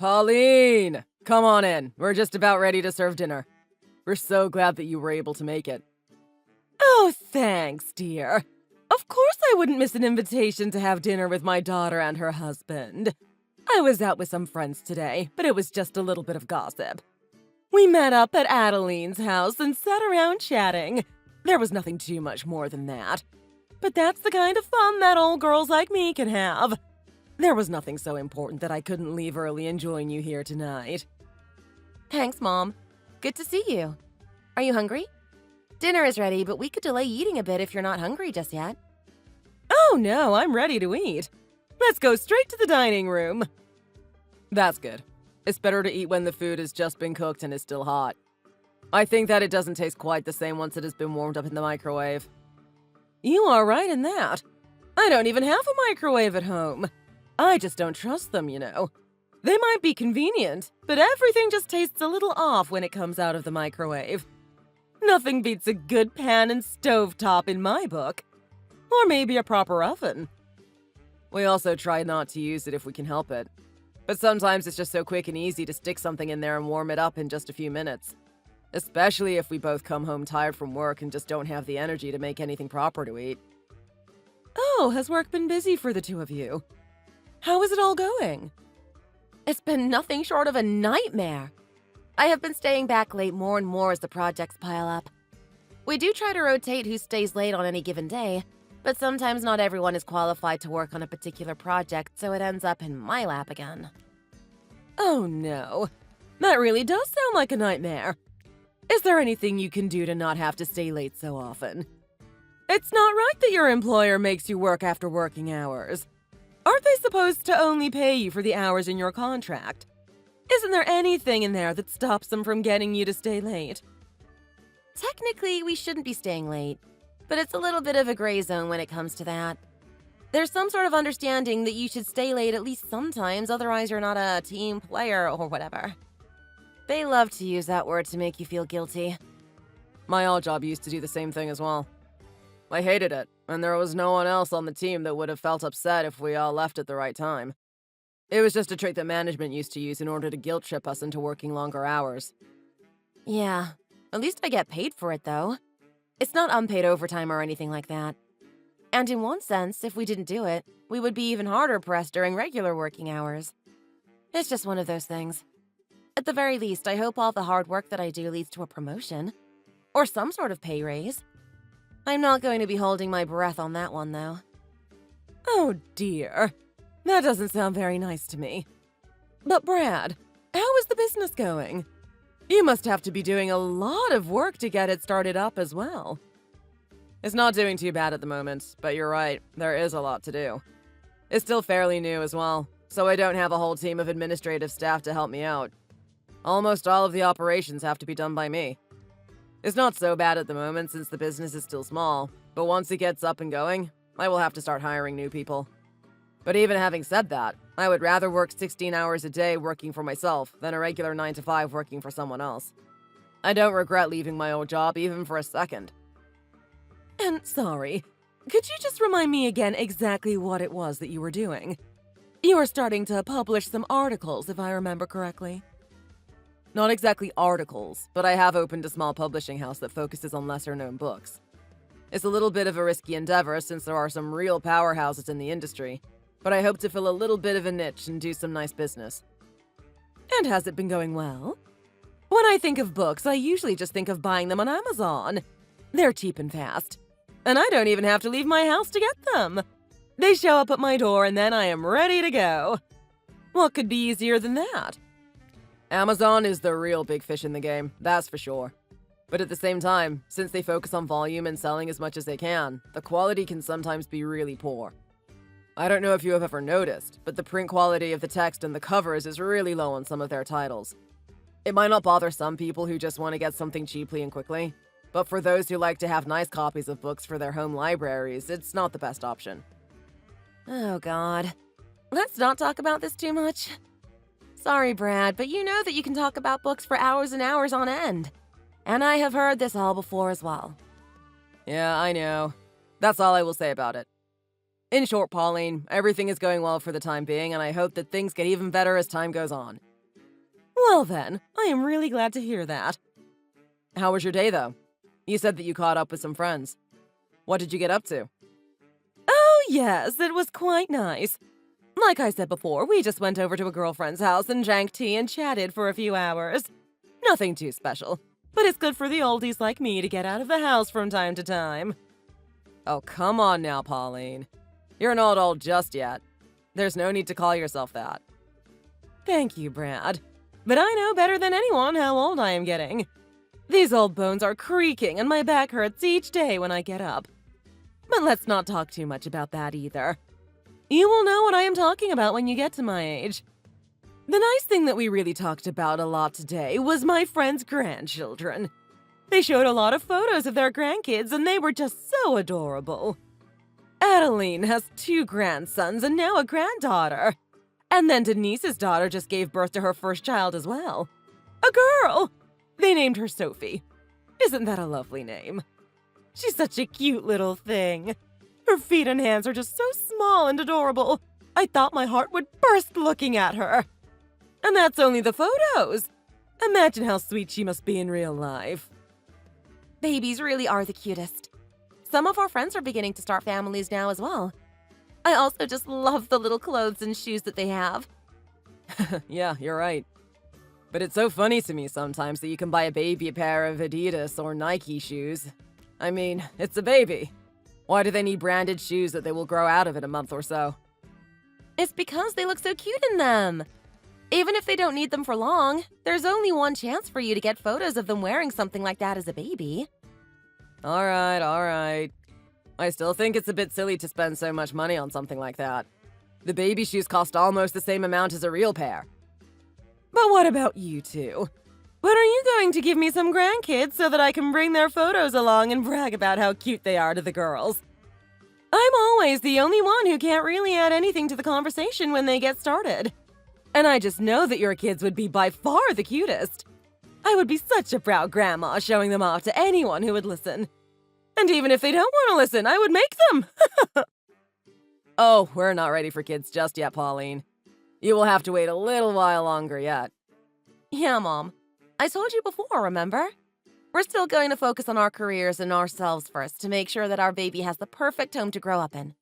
Pauline! Come on in. We're just about ready to serve dinner. We're so glad that you were able to make it. Oh, thanks, dear. Of course I wouldn't miss an invitation to have dinner with my daughter and her husband. I was out with some friends today, but it was just a little bit of gossip. We met up at Adeline's house and sat around chatting. There was nothing too much more than that. But that's the kind of fun that old girls like me can have. There was nothing so important that I couldn't leave early and join you here tonight. Thanks, Mom. Good to see you. Are you hungry? Dinner is ready, but we could delay eating a bit if you're not hungry just yet. Oh no, I'm ready to eat. Let's go straight to the dining room. That's good. It's better to eat when the food has just been cooked and is still hot. I think that it doesn't taste quite the same once it has been warmed up in the microwave. You are right in that. I don't even have a microwave at home. I just don't trust them, you know. They might be convenient, but everything just tastes a little off when it comes out of the microwave. Nothing beats a good pan and stovetop in my book. Or maybe a proper oven. We also try not to use it if we can help it. But sometimes it's just so quick and easy to stick something in there and warm it up in just a few minutes. Especially if we both come home tired from work and just don't have the energy to make anything proper to eat. Oh, has work been busy for the two of you? How is it all going? It's been nothing short of a nightmare. I have been staying back late more and more as the projects pile up. We do try to rotate who stays late on any given day, but sometimes not everyone is qualified to work on a particular project, so it ends up in my lap again. Oh no, that really does sound like a nightmare. Is there anything you can do to not have to stay late so often? It's not right that your employer makes you work after working hours. Aren't they supposed to only pay you for the hours in your contract? Isn't there anything in there that stops them from getting you to stay late? Technically, we shouldn't be staying late, but it's a little bit of a gray zone when it comes to that. There's some sort of understanding that you should stay late at least sometimes, otherwise you're not a team player or whatever. They love to use that word to make you feel guilty. My old job used to do the same thing as well. I hated it, and there was no one else on the team that would have felt upset if we all left at the right time. It was just a trick that management used to use in order to guilt trip us into working longer hours. Yeah, at least I get paid for it, though. It's not unpaid overtime or anything like that. And in one sense, if we didn't do it, we would be even harder pressed during regular working hours. It's just one of those things. At the very least, I hope all the hard work that I do leads to a promotion. Or some sort of pay raise. I'm not going to be holding my breath on that one, though. Oh dear. That doesn't sound very nice to me. But Brad, how is the business going? You must have to be doing a lot of work to get it started up as well. It's not doing too bad at the moment, but you're right, there is a lot to do. It's still fairly new as well, so I don't have a whole team of administrative staff to help me out. Almost all of the operations have to be done by me. It's not so bad at the moment since the business is still small, but once it gets up and going, I will have to start hiring new people. But even having said that, I would rather work 16 hours a day working for myself than a regular 9 to 5 working for someone else. I don't regret leaving my old job even for a second. And sorry, could you just remind me again exactly what it was that you were doing? You were starting to publish some articles, if I remember correctly. Not exactly articles, but I have opened a small publishing house that focuses on lesser-known books. It's a little bit of a risky endeavor since there are some real powerhouses in the industry, but I hope to fill a little bit of a niche and do some nice business. And has it been going well? When I think of books, I usually just think of buying them on Amazon. They're cheap and fast, and I don't even have to leave my house to get them. They show up at my door and then I am ready to go. What could be easier than that? Amazon is the real big fish in the game, that's for sure. But at the same time, since they focus on volume and selling as much as they can, the quality can sometimes be really poor. I don't know if you have ever noticed, but the print quality of the text and the covers is really low on some of their titles. It might not bother some people who just want to get something cheaply and quickly, but for those who like to have nice copies of books for their home libraries, it's not the best option. Oh God. Let's not talk about this too much. Sorry, Brad, but you know that you can talk about books for hours and hours on end. And I have heard this all before as well. Yeah, I know. That's all I will say about it. In short, Pauline, everything is going well for the time being, and I hope that things get even better as time goes on. Well then, I am really glad to hear that. How was your day, though? You said that you caught up with some friends. What did you get up to? Oh, yes, it was quite nice. Like I said before, we just went over to a girlfriend's house and drank tea and chatted for a few hours. Nothing too special, but it's good for the oldies like me to get out of the house from time to time. Oh, come on now, Pauline. You're not old just yet. There's no need to call yourself that. Thank you, Brad. But I know better than anyone how old I am getting. These old bones are creaking and my back hurts each day when I get up. But let's not talk too much about that either. You will know what I am talking about when you get to my age. The nice thing that we really talked about a lot today was my friend's grandchildren. They showed a lot of photos of their grandkids and they were just so adorable. Adeline has 2 grandsons and now a granddaughter. And then Denise's daughter just gave birth to her first child as well. A girl! They named her Sophie. Isn't that a lovely name? She's such a cute little thing. Her feet and hands are just so small and adorable. I thought my heart would burst looking at her. And that's only the photos. Imagine how sweet she must be in real life. Babies really are the cutest. Some of our friends are beginning to start families now as well. I also just love the little clothes and shoes that they have. Yeah, you're right. But it's so funny to me sometimes that you can buy a baby a pair of Adidas or Nike shoes. I mean, it's a baby. Why do they need branded shoes that they will grow out of in a month or so? It's because they look so cute in them. Even if they don't need them for long, there's only one chance for you to get photos of them wearing something like that as a baby. All right. I still think it's a bit silly to spend so much money on something like that. The baby shoes cost almost the same amount as a real pair. But what about you two? When are you going to give me some grandkids so that I can bring their photos along and brag about how cute they are to the girls? I'm always the only one who can't really add anything to the conversation when they get started. And I just know that your kids would be by far the cutest. I would be such a proud grandma showing them off to anyone who would listen. And even if they don't want to listen, I would make them. Oh, we're not ready for kids just yet, Pauline. You will have to wait a little while longer yet. Yeah, Mom. I told you before, remember? We're still going to focus on our careers and ourselves first to make sure that our baby has the perfect home to grow up in.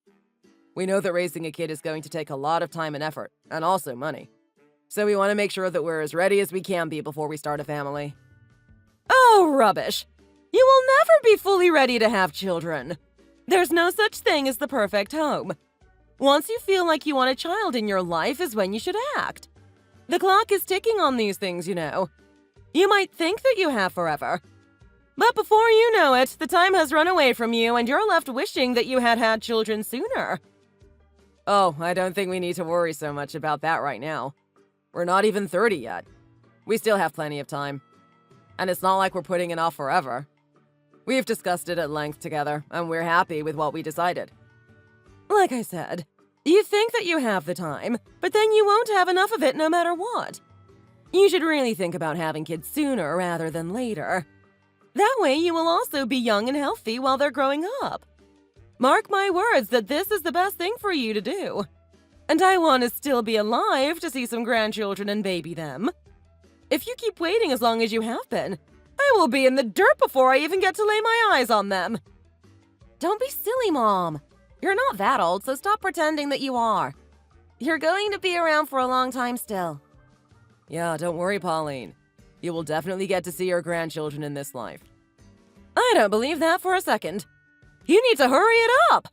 We know that raising a kid is going to take a lot of time and effort, and also money. So we want to make sure that we're as ready as we can be before we start a family. Oh, rubbish! You will never be fully ready to have children. There's no such thing as the perfect home. Once you feel like you want a child in your life is when you should act. The clock is ticking on these things, you know. You might think that you have forever. But before you know it, the time has run away from you and you're left wishing that you had had children sooner. Oh, I don't think we need to worry so much about that right now. We're not even 30 yet. We still have plenty of time. And it's not like we're putting it off forever. We've discussed it at length together, and we're happy with what we decided. Like I said, you think that you have the time, but then you won't have enough of it no matter what. You should really think about having kids sooner rather than later. That way you will also be young and healthy while they're growing up. Mark my words that this is the best thing for you to do. And I want to still be alive to see some grandchildren and baby them. If you keep waiting as long as you have been, I will be in the dirt before I even get to lay my eyes on them. Don't be silly, Mom. You're not that old, so stop pretending that you are. You're going to be around for a long time still. Yeah, don't worry, Pauline. You will definitely get to see your grandchildren in this life. I don't believe that for a second. You need to hurry it up.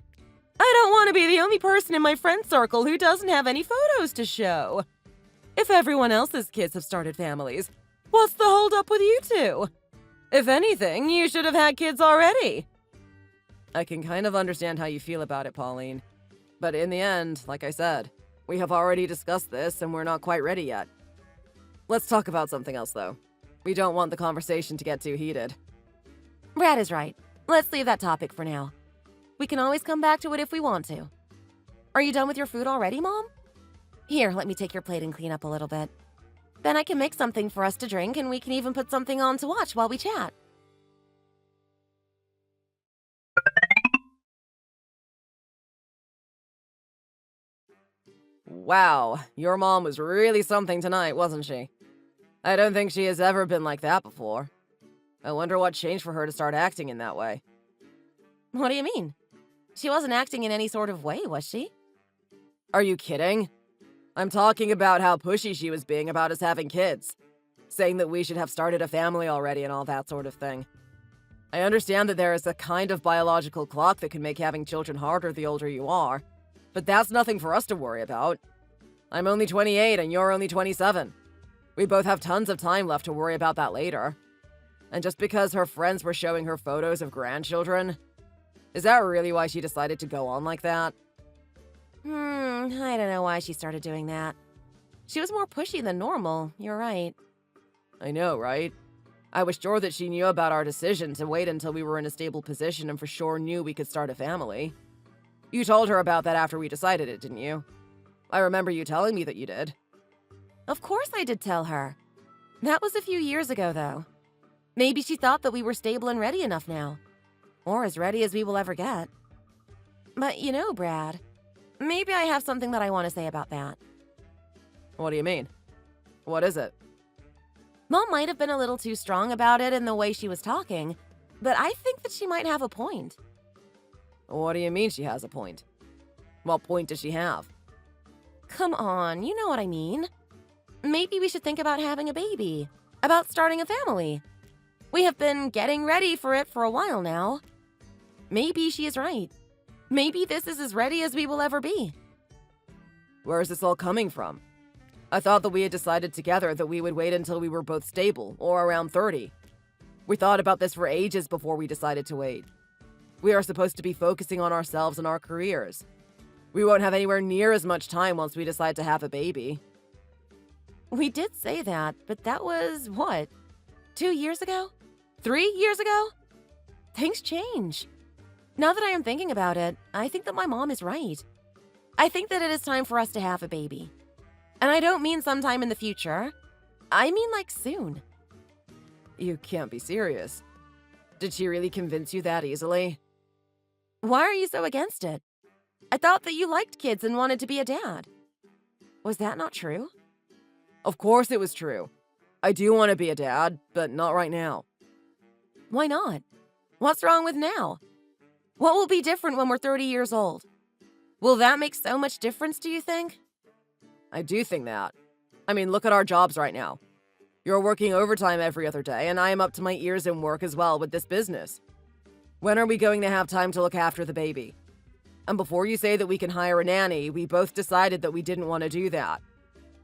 I don't want to be the only person in my friend circle who doesn't have any photos to show. If everyone else's kids have started families, what's the holdup with you two? If anything, you should have had kids already. I can kind of understand how you feel about it, Pauline. But in the end, like I said, we have already discussed this and we're not quite ready yet. Let's talk about something else, though. We don't want the conversation to get too heated. Brad is right. Let's leave that topic for now. We can always come back to it if we want to. Are you done with your food already, Mom? Here, let me take your plate and clean up a little bit. Then I can make something for us to drink and we can even put something on to watch while we chat. Wow, your mom was really something tonight, wasn't she? I don't think she has ever been like that before. I wonder what changed for her to start acting in that way. What do you mean? She wasn't acting in any sort of way, was she? Are you kidding? I'm talking about how pushy she was being about us having kids, saying that we should have started a family already and all that sort of thing. I understand that there is a kind of biological clock that can make having children harder the older you are, but that's nothing for us to worry about. I'm only 28 and you're only 27. We both have tons of time left to worry about that later. And just because her friends were showing her photos of grandchildren, is that really why she decided to go on like that? I don't know why she started doing that. She was more pushy than normal, you're right. I know, right? I was sure that she knew about our decision to wait until we were in a stable position and for sure knew we could start a family. You told her about that after we decided it, didn't you? I remember you telling me that you did. Of course I did tell her. That was a few years ago, though. Maybe she thought that we were stable and ready enough now. Or as ready as we will ever get. But you know, Brad, maybe I have something that I want to say about that. What do you mean? What is it? Mom might have been a little too strong about it in the way she was talking, but I think that she might have a point. What do you mean she has a point? What point does she have? Come on, you know what I mean. Maybe we should think about having a baby, about starting a family. We have been getting ready for it for a while now. Maybe she is right. Maybe this is as ready as we will ever be. Where is this all coming from? I thought that we had decided together that we would wait until we were both stable, or around 30. We thought about this for ages before we decided to wait. We are supposed to be focusing on ourselves and our careers. We won't have anywhere near as much time once we decide to have a baby. We did say that, but that was, what, 2 years ago? 3 years ago? Things change. Now that I am thinking about it, I think that my mom is right. I think that it is time for us to have a baby. And I don't mean sometime in the future. I mean like soon. You can't be serious. Did she really convince you that easily? Why are you so against it? I thought that you liked kids and wanted to be a dad. Was that not true? Of course it was true. I do want to be a dad, but not right now. Why not? What's wrong with now? What will be different when we're 30 years old? Will that make so much difference, do you think? I do think that. I mean, look at our jobs right now. You're working overtime every other day, and I am up to my ears in work as well with this business. When are we going to have time to look after the baby? And before you say that we can hire a nanny, we both decided that we didn't want to do that.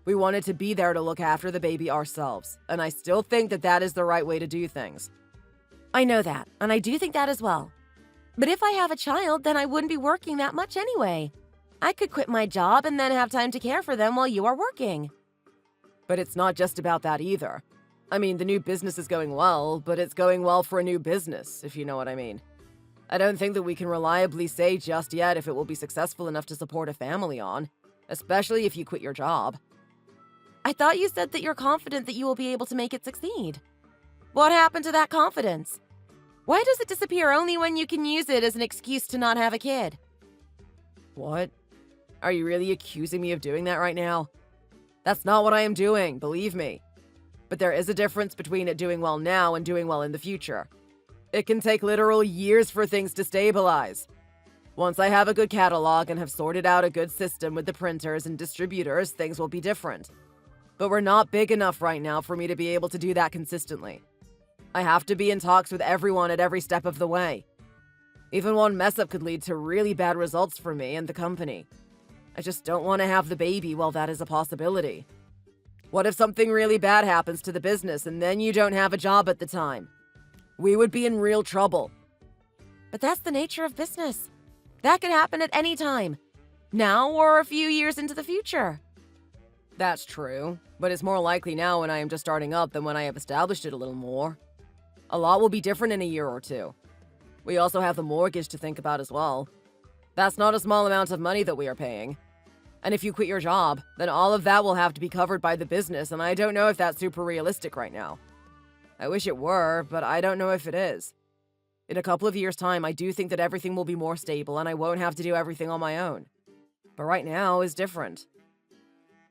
We wanted to be there to look after the baby ourselves, and I still think that that is the right way to do things. I know that, and I do think that as well. But if I have a child, then I wouldn't be working that much anyway. I could quit my job and then have time to care for them while you are working. But it's not just about that either. I mean, the new business is going well, but it's going well for a new business, if you know what I mean. I don't think that we can reliably say just yet if it will be successful enough to support a family on, especially if you quit your job. I thought you said that you're confident that you will be able to make it succeed. What happened to that confidence? Why does it disappear only when you can use it as an excuse to not have a kid? What? Are you really accusing me of doing that right now? That's not what I am doing, believe me. But there is a difference between it doing well now and doing well in the future. It can take literal years for things to stabilize. Once I have a good catalog and have sorted out a good system with the printers and distributors, things will be different. But we're not big enough right now for me to be able to do that consistently. I have to be in talks with everyone at every step of the way. Even one mess up could lead to really bad results for me and the company. I just don't want to have the baby while that is a possibility. What if something really bad happens to the business and then you don't have a job at the time? We would be in real trouble. But that's the nature of business. That could happen at any time. Now or a few years into the future. That's true, but it's more likely now when I am just starting up than when I have established it a little more. A lot will be different in a year or two. We also have the mortgage to think about as well. That's not a small amount of money that we are paying. And if you quit your job, then all of that will have to be covered by the business, and I don't know if that's super realistic right now. I wish it were, but I don't know if it is. In a couple of years' time, I do think that everything will be more stable and I won't have to do everything on my own. But right now is different.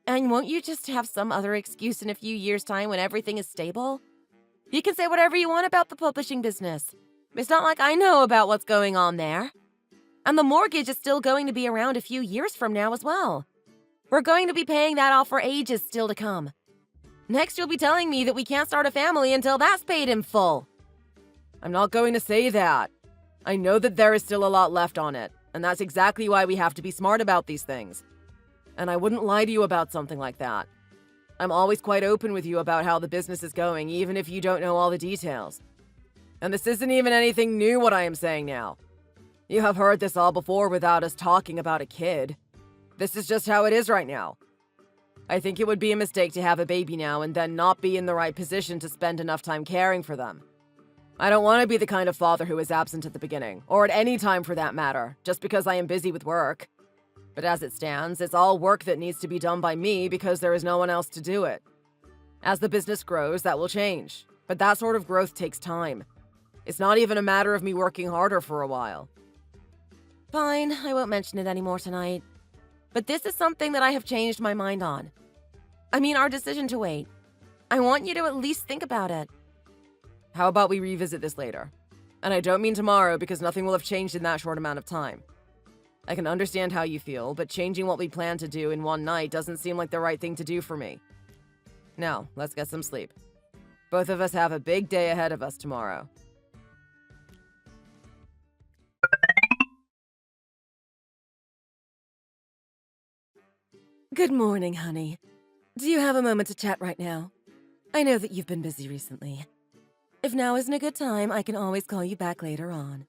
And won't you just have some other excuse in a few years' time when everything is stable? You can say whatever you want about the publishing business. It's not like I know about what's going on there. And the mortgage is still going to be around a few years from now as well. We're going to be paying that off for ages still to come. Next, you'll be telling me that we can't start a family until that's paid in full. I'm not going to say that. I know that there is still a lot left on it, and that's exactly why we have to be smart about these things. And I wouldn't lie to you about something like that. I'm always quite open with you about how the business is going, even if you don't know all the details. And this isn't even anything new what I am saying now. You have heard this all before without us talking about a kid. This is just how it is right now. I think it would be a mistake to have a baby now and then not be in the right position to spend enough time caring for them. I don't want to be the kind of father who is absent at the beginning, or at any time for that matter, just because I am busy with work. But as it stands, it's all work that needs to be done by me because there is no one else to do it. As the business grows, that will change, but that sort of growth takes time. It's not even a matter of me working harder for a while. Fine, I won't mention it anymore tonight. But this is something that I have changed my mind on. I mean, our decision to wait. I want you to at least think about it. How about we revisit this later? And I don't mean tomorrow because nothing will have changed in that short amount of time. I can understand how you feel, but changing what we plan to do in one night doesn't seem like the right thing to do for me. Now, let's get some sleep. Both of us have a big day ahead of us tomorrow. Good morning, honey. Do you have a moment to chat right now? I know that you've been busy recently. If now isn't a good time, I can always call you back later on.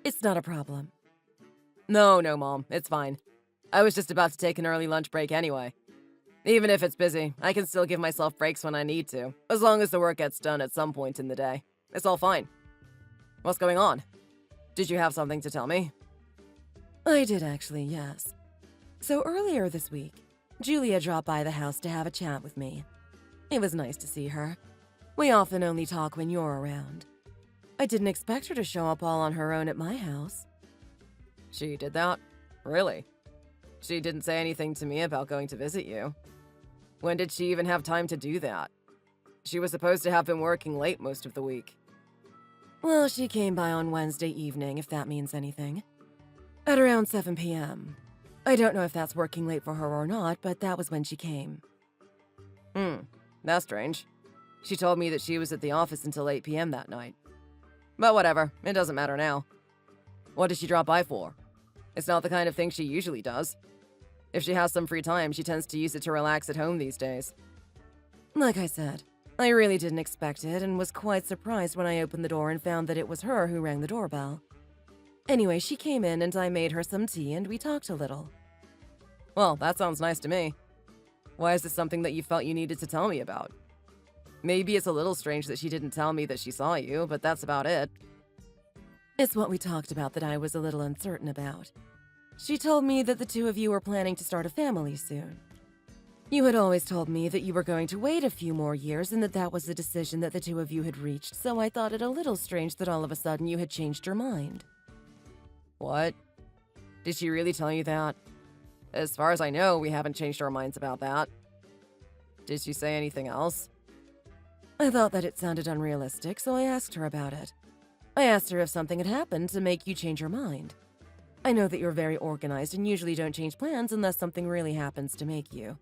It's not a problem. No, Mom. It's fine. I was just about to take an early lunch break anyway. Even if it's busy, I can still give myself breaks when I need to, as long as the work gets done at some point in the day. It's all fine. What's going on? Did you have something to tell me? I did actually, yes. So earlier this week, Julia dropped by the house to have a chat with me. It was nice to see her. We often only talk when you're around. I didn't expect her to show up all on her own at my house. She did that? Really? She didn't say anything to me about going to visit you. When did she even have time to do that? She was supposed to have been working late most of the week. Well, she came by on Wednesday evening, if that means anything. At around 7 p.m. I don't know if that's working late for her or not, but that was when she came. That's strange. She told me that she was at the office until 8 p.m. that night. But whatever, it doesn't matter now. What did she drop by for? It's not the kind of thing she usually does. If she has some free time, she tends to use it to relax at home these days. Like I said, I really didn't expect it and was quite surprised when I opened the door and found that it was her who rang the doorbell. Anyway, she came in and I made her some tea and we talked a little. Well, that sounds nice to me. Why is this something that you felt you needed to tell me about? Maybe it's a little strange that she didn't tell me that she saw you, but that's about it. It's what we talked about that I was a little uncertain about. She told me that the two of you were planning to start a family soon. You had always told me that you were going to wait a few more years and that was a decision that the two of you had reached, so I thought it a little strange that all of a sudden you had changed your mind. What? Did she really tell you that? As far as I know, we haven't changed our minds about that. Did she say anything else? I thought that it sounded unrealistic, so I asked her about it. I asked her if something had happened to make you change your mind. I know that you're very organized and usually don't change plans unless something really happens to make you.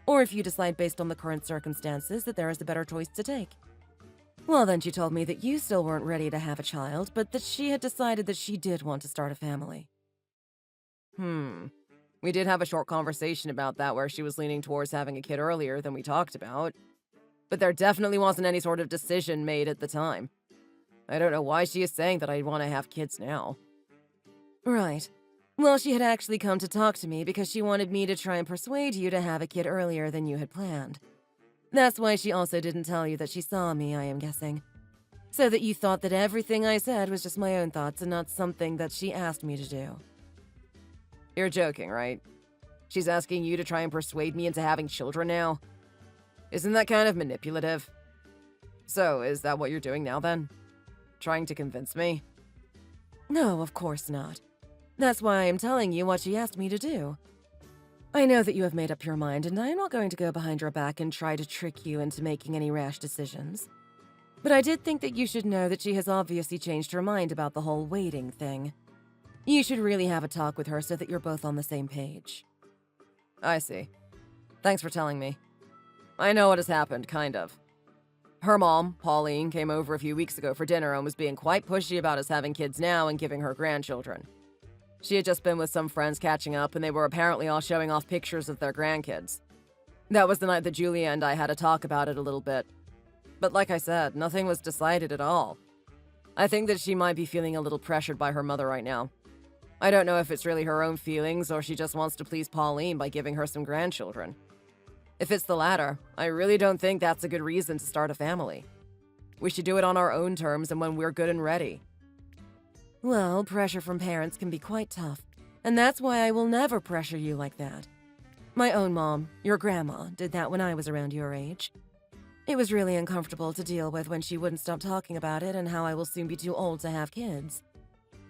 Or if you decide based on the current circumstances that there is a better choice to take. Well, then she told me that you still weren't ready to have a child, but that she had decided that she did want to start a family. We did have a short conversation about that where she was leaning towards having a kid earlier than we talked about. But there definitely wasn't any sort of decision made at the time. I don't know why she is saying that I want to have kids now. Right. Well, she had actually come to talk to me because she wanted me to try and persuade you to have a kid earlier than you had planned. That's why she also didn't tell you that she saw me, I am guessing. So that you thought that everything I said was just my own thoughts and not something that she asked me to do. You're joking, right? She's asking you to try and persuade me into having children now? Isn't that kind of manipulative? So, is that what you're doing now then? Trying to convince me? No, of course not. That's why I am telling you what she asked me to do. I know that you have made up your mind, and I am not going to go behind your back and try to trick you into making any rash decisions. But I did think that you should know that she has obviously changed her mind about the whole waiting thing. You should really have a talk with her so that you're both on the same page. I see. Thanks for telling me. I know what has happened, kind of. Her mom, Pauline, came over a few weeks ago for dinner and was being quite pushy about us having kids now and giving her grandchildren. She had just been with some friends catching up, and they were apparently all showing off pictures of their grandkids. That was the night that Julia and I had a talk about it a little bit. But like I said, nothing was decided at all. I think that she might be feeling a little pressured by her mother right now. I don't know if it's really her own feelings or she just wants to please Pauline by giving her some grandchildren. If it's the latter, I really don't think that's a good reason to start a family. We should do it on our own terms and when we're good and ready. Well, pressure from parents can be quite tough, and that's why I will never pressure you like that. My own mom, your grandma, did that when I was around your age. It was really uncomfortable to deal with when she wouldn't stop talking about it and how I will soon be too old to have kids.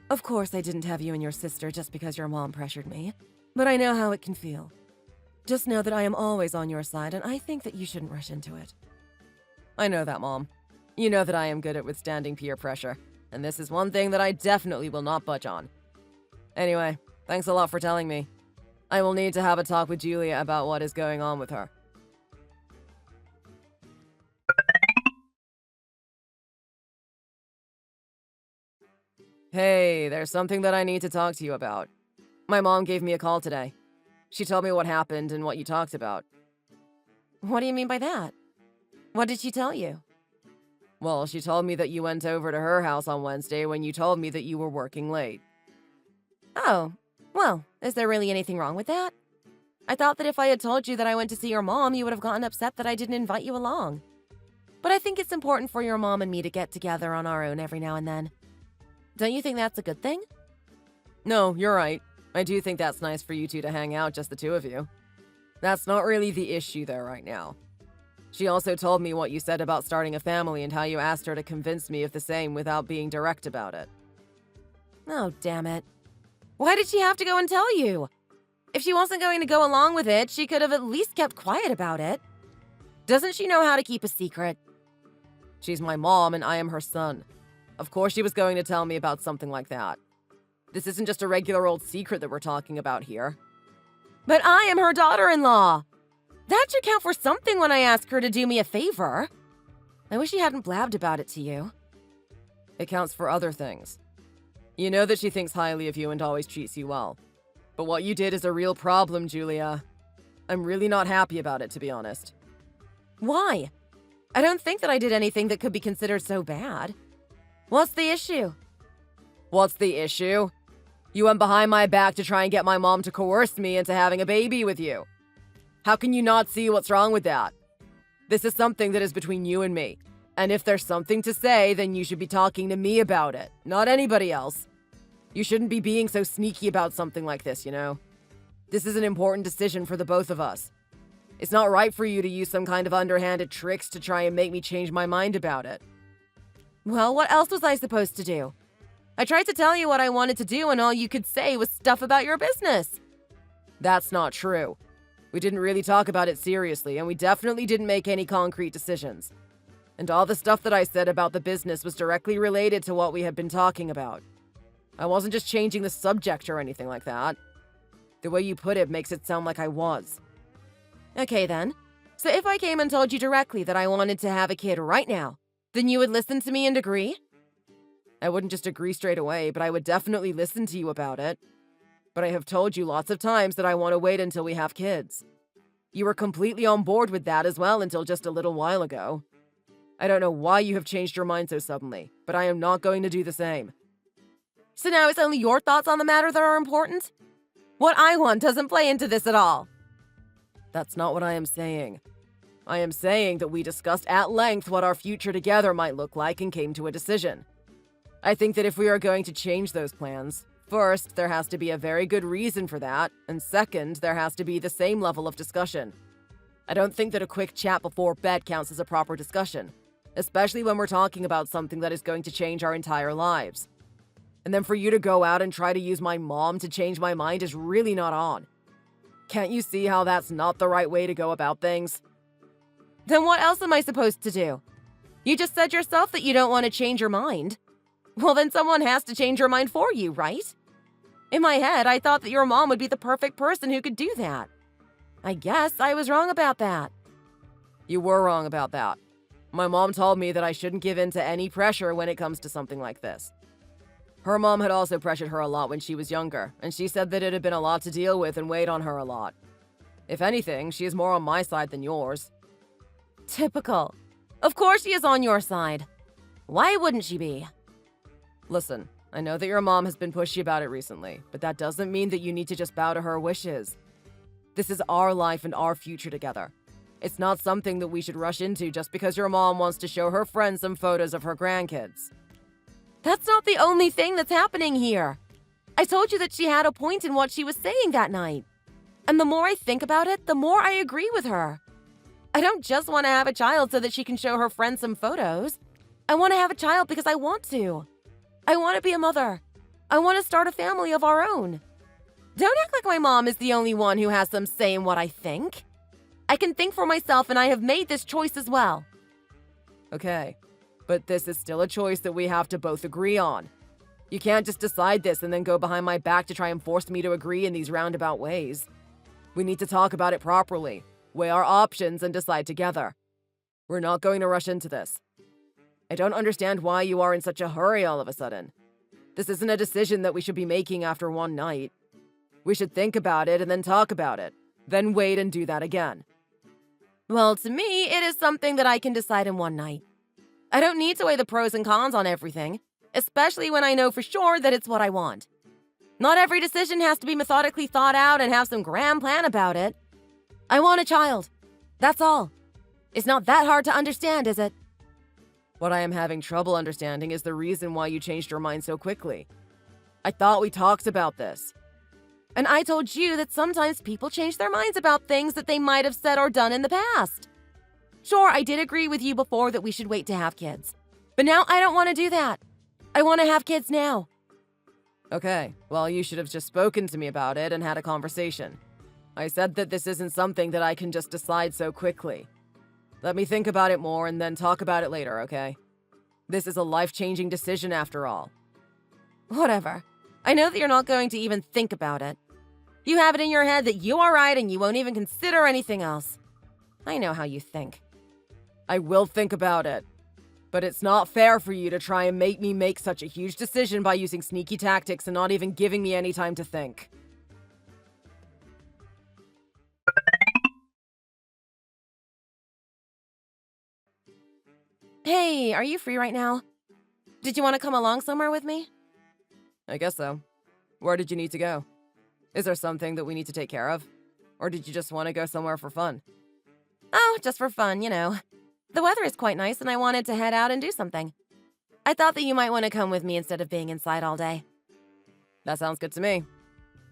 Of course, I didn't have you and your sister just because your mom pressured me, but I know how it can feel. Just know that I am always on your side, and I think that you shouldn't rush into it. I know that, Mom. You know that I am good at withstanding peer pressure, and this is one thing that I definitely will not budge on. Anyway, thanks a lot for telling me. I will need to have a talk with Julia about what is going on with her. Hey, there's something that I need to talk to you about. My mom gave me a call today. She told me what happened and what you talked about. What do you mean by that? What did she tell you? Well, she told me that you went over to her house on Wednesday when you told me that you were working late. Oh, well, is there really anything wrong with that? I thought that if I had told you that I went to see your mom, you would have gotten upset that I didn't invite you along. But I think it's important for your mom and me to get together on our own every now and then. Don't you think that's a good thing? No, you're right. I do think that's nice for you two to hang out, just the two of you. That's not really the issue though right now. She also told me what you said about starting a family and how you asked her to convince me of the same without being direct about it. Oh, damn it. Why did she have to go and tell you? If she wasn't going to go along with it, she could have at least kept quiet about it. Doesn't she know how to keep a secret? She's my mom and I am her son. Of course she was going to tell me about something like that. This isn't just a regular old secret that we're talking about here. But I am her daughter-in-law. That should count for something when I ask her to do me a favor. I wish she hadn't blabbed about it to you. It counts for other things. You know that she thinks highly of you and always treats you well. But what you did is a real problem, Julia. I'm really not happy about it, to be honest. Why? I don't think that I did anything that could be considered so bad. What's the issue? What's the issue? You went behind my back to try and get my mom to coerce me into having a baby with you. How can you not see what's wrong with that? This is something that is between you and me. And if there's something to say, then you should be talking to me about it, not anybody else. You shouldn't be being so sneaky about something like this, you know? This is an important decision for the both of us. It's not right for you to use some kind of underhanded tricks to try and make me change my mind about it. Well, what else was I supposed to do? I tried to tell you what I wanted to do and all you could say was stuff about your business. That's not true. We didn't really talk about it seriously, and we definitely didn't make any concrete decisions. And all the stuff that I said about the business was directly related to what we had been talking about. I wasn't just changing the subject or anything like that. The way you put it makes it sound like I was. Okay then. So if I came and told you directly that I wanted to have a kid right now, then you would listen to me and agree? I wouldn't just agree straight away, but I would definitely listen to you about it. But I have told you lots of times that I want to wait until we have kids. You were completely on board with that as well until just a little while ago. I don't know why you have changed your mind so suddenly, but I am not going to do the same. So now it's only your thoughts on the matter that are important? What I want doesn't play into this at all. That's not what I am saying. I am saying that we discussed at length what our future together might look like and came to a decision. I think that if we are going to change those plans, first, there has to be a very good reason for that, and second, there has to be the same level of discussion. I don't think that a quick chat before bed counts as a proper discussion, especially when we're talking about something that is going to change our entire lives. And then for you to go out and try to use my mom to change my mind is really not on. Can't you see how that's not the right way to go about things? Then what else am I supposed to do? You just said yourself that you don't want to change your mind. Well, then someone has to change your mind for you, right? In my head, I thought that your mom would be the perfect person who could do that. I guess I was wrong about that. You were wrong about that. My mom told me that I shouldn't give in to any pressure when it comes to something like this. Her mom had also pressured her a lot when she was younger, and she said that it had been a lot to deal with and weighed on her a lot. If anything, she is more on my side than yours. Typical. Of course she is on your side. Why wouldn't she be? Listen, I know that your mom has been pushy about it recently, but that doesn't mean that you need to just bow to her wishes. This is our life and our future together. It's not something that we should rush into just because your mom wants to show her friends some photos of her grandkids. That's not the only thing that's happening here. I told you that she had a point in what she was saying that night. And the more I think about it, the more I agree with her. I don't just want to have a child so that she can show her friends some photos. I want to have a child because I want to. I want to be a mother. I want to start a family of our own. Don't act like my mom is the only one who has some say in what I think. I can think for myself, and I have made this choice as well. Okay, but this is still a choice that we have to both agree on. You can't just decide this and then go behind my back to try and force me to agree in these roundabout ways. We need to talk about it properly, weigh our options, and decide together. We're not going to rush into this. I don't understand why you are in such a hurry all of a sudden. This isn't a decision that we should be making after one night. We should think about it and then talk about it, then wait and do that again. Well, to me, it is something that I can decide in one night. I don't need to weigh the pros and cons on everything, especially when I know for sure that it's what I want. Not every decision has to be methodically thought out and have some grand plan about it. I want a child. That's all. It's not that hard to understand, is it? What I am having trouble understanding is the reason why you changed your mind so quickly. I thought we talked about this. And I told you that sometimes people change their minds about things that they might have said or done in the past. Sure, I did agree with you before that we should wait to have kids. But now I don't want to do that. I want to have kids now. Okay, well, you should have just spoken to me about it and had a conversation. I said that this isn't something that I can just decide so quickly. Let me think about it more and then talk about it later, okay? This is a life-changing decision after all. Whatever. I know that you're not going to even think about it. You have it in your head that you are right and you won't even consider anything else. I know how you think. I will think about it. But it's not fair for you to try and make me make such a huge decision by using sneaky tactics and not even giving me any time to think. Hey, are you free right now? Did you want to come along somewhere with me? I guess so. Where did you need to go? Is there something that we need to take care of? Or did you just want to go somewhere for fun? Oh, just for fun, you know. The weather is quite nice and I wanted to head out and do something. I thought that you might want to come with me instead of being inside all day. That sounds good to me.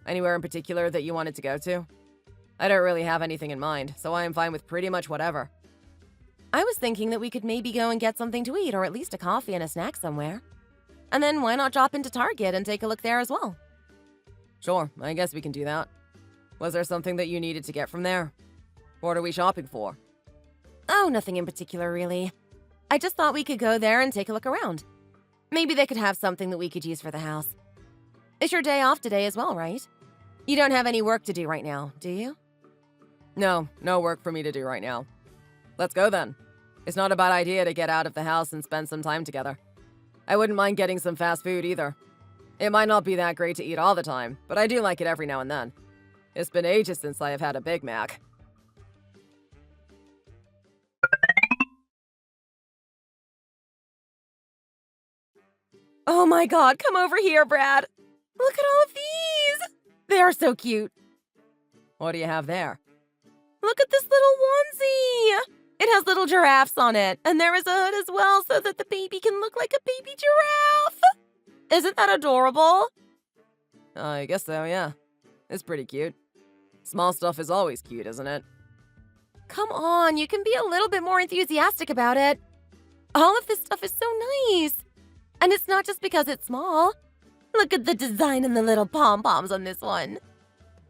Anywhere in particular that you wanted to go to? I don't really have anything in mind, so I am fine with pretty much whatever. I was thinking that we could maybe go and get something to eat or at least a coffee and a snack somewhere. And then why not drop into Target and take a look there as well? Sure, I guess we can do that. Was there something that you needed to get from there? What are we shopping for? Oh, nothing in particular, really. I just thought we could go there and take a look around. Maybe they could have something that we could use for the house. It's your day off today as well, right? You don't have any work to do right now, do you? No work for me to do right now. Let's go then. It's not a bad idea to get out of the house and spend some time together. I wouldn't mind getting some fast food either. It might not be that great to eat all the time, but I do like it every now and then. It's been ages since I have had a Big Mac. Oh my god, come over here, Brad! Look at all of these! They are so cute. What do you have there? Look at this little onesie! It has little giraffes on it, and there is a hood as well so that the baby can look like a baby giraffe! Isn't that adorable? I guess so, yeah. It's pretty cute. Small stuff is always cute, isn't it? Come on, you can be a little bit more enthusiastic about it. All of this stuff is so nice. And it's not just because it's small. Look at the design and the little pom-poms on this one.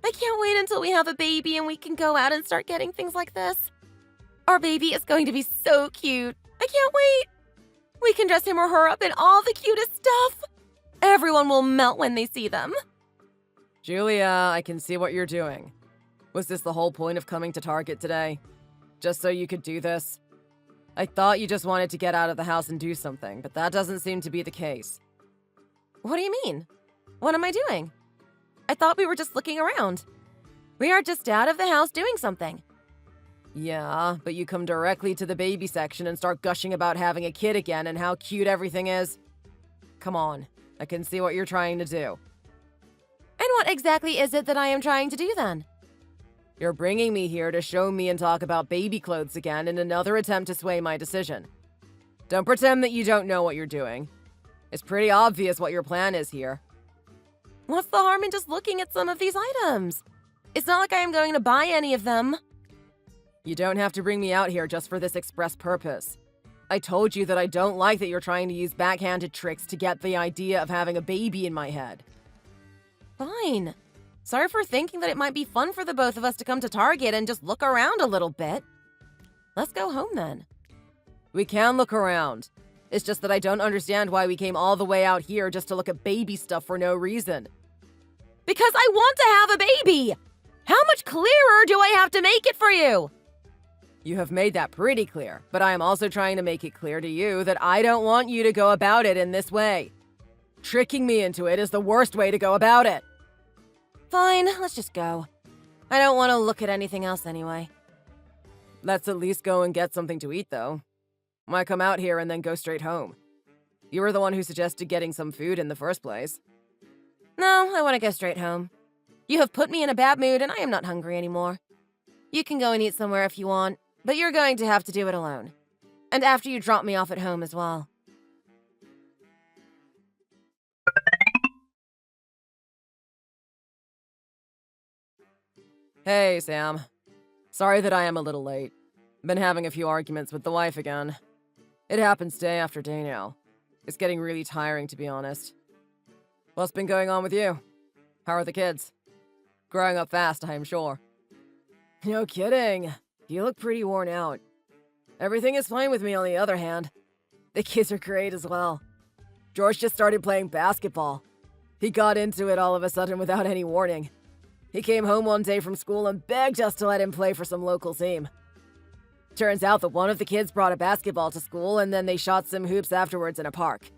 I can't wait until we have a baby and we can go out and start getting things like this. Our baby is going to be so cute. I can't wait. We can dress him or her up in all the cutest stuff. Everyone will melt when they see them. Julia, I can see what you're doing. Was this the whole point of coming to Target today? Just so you could do this? I thought you just wanted to get out of the house and do something, but that doesn't seem to be the case. What do you mean? What am I doing? I thought we were just looking around. We are just out of the house doing something. Yeah, but you come directly to the baby section and start gushing about having a kid again and how cute everything is. Come on, I can see what you're trying to do. And what exactly is it that I am trying to do then? You're bringing me here to show me and talk about baby clothes again in another attempt to sway my decision. Don't pretend that you don't know what you're doing. It's pretty obvious what your plan is here. What's the harm in just looking at some of these items? It's not like I am going to buy any of them. You don't have to bring me out here just for this express purpose. I told you that I don't like that you're trying to use backhanded tricks to get the idea of having a baby in my head. Fine. Sorry for thinking that it might be fun for the both of us to come to Target and just look around a little bit. Let's go home then. We can look around. It's just that I don't understand why we came all the way out here just to look at baby stuff for no reason. Because I want to have a baby! How much clearer do I have to make it for you? You have made that pretty clear, but I am also trying to make it clear to you that I don't want you to go about it in this way. Tricking me into it is the worst way to go about it. Fine, let's just go. I don't want to look at anything else anyway. Let's at least go and get something to eat, though. Why come out here and then go straight home? You were the one who suggested getting some food in the first place. No, I want to go straight home. You have put me in a bad mood and I am not hungry anymore. You can go and eat somewhere if you want, but you're going to have to do it alone. And after you drop me off at home as well. Hey, Sam. Sorry that I am a little late. Been having a few arguments with the wife again. It happens day after day now. It's getting really tiring, to be honest. What's been going on with you? How are the kids? Growing up fast, I am sure. No kidding. You look pretty worn out. Everything is fine with me on the other hand. The kids are great as well. George just started playing basketball. He got into it all of a sudden without any warning. He came home one day from school and begged us to let him play for some local team. Turns out that one of the kids brought a basketball to school and then they shot some hoops afterwards in a park.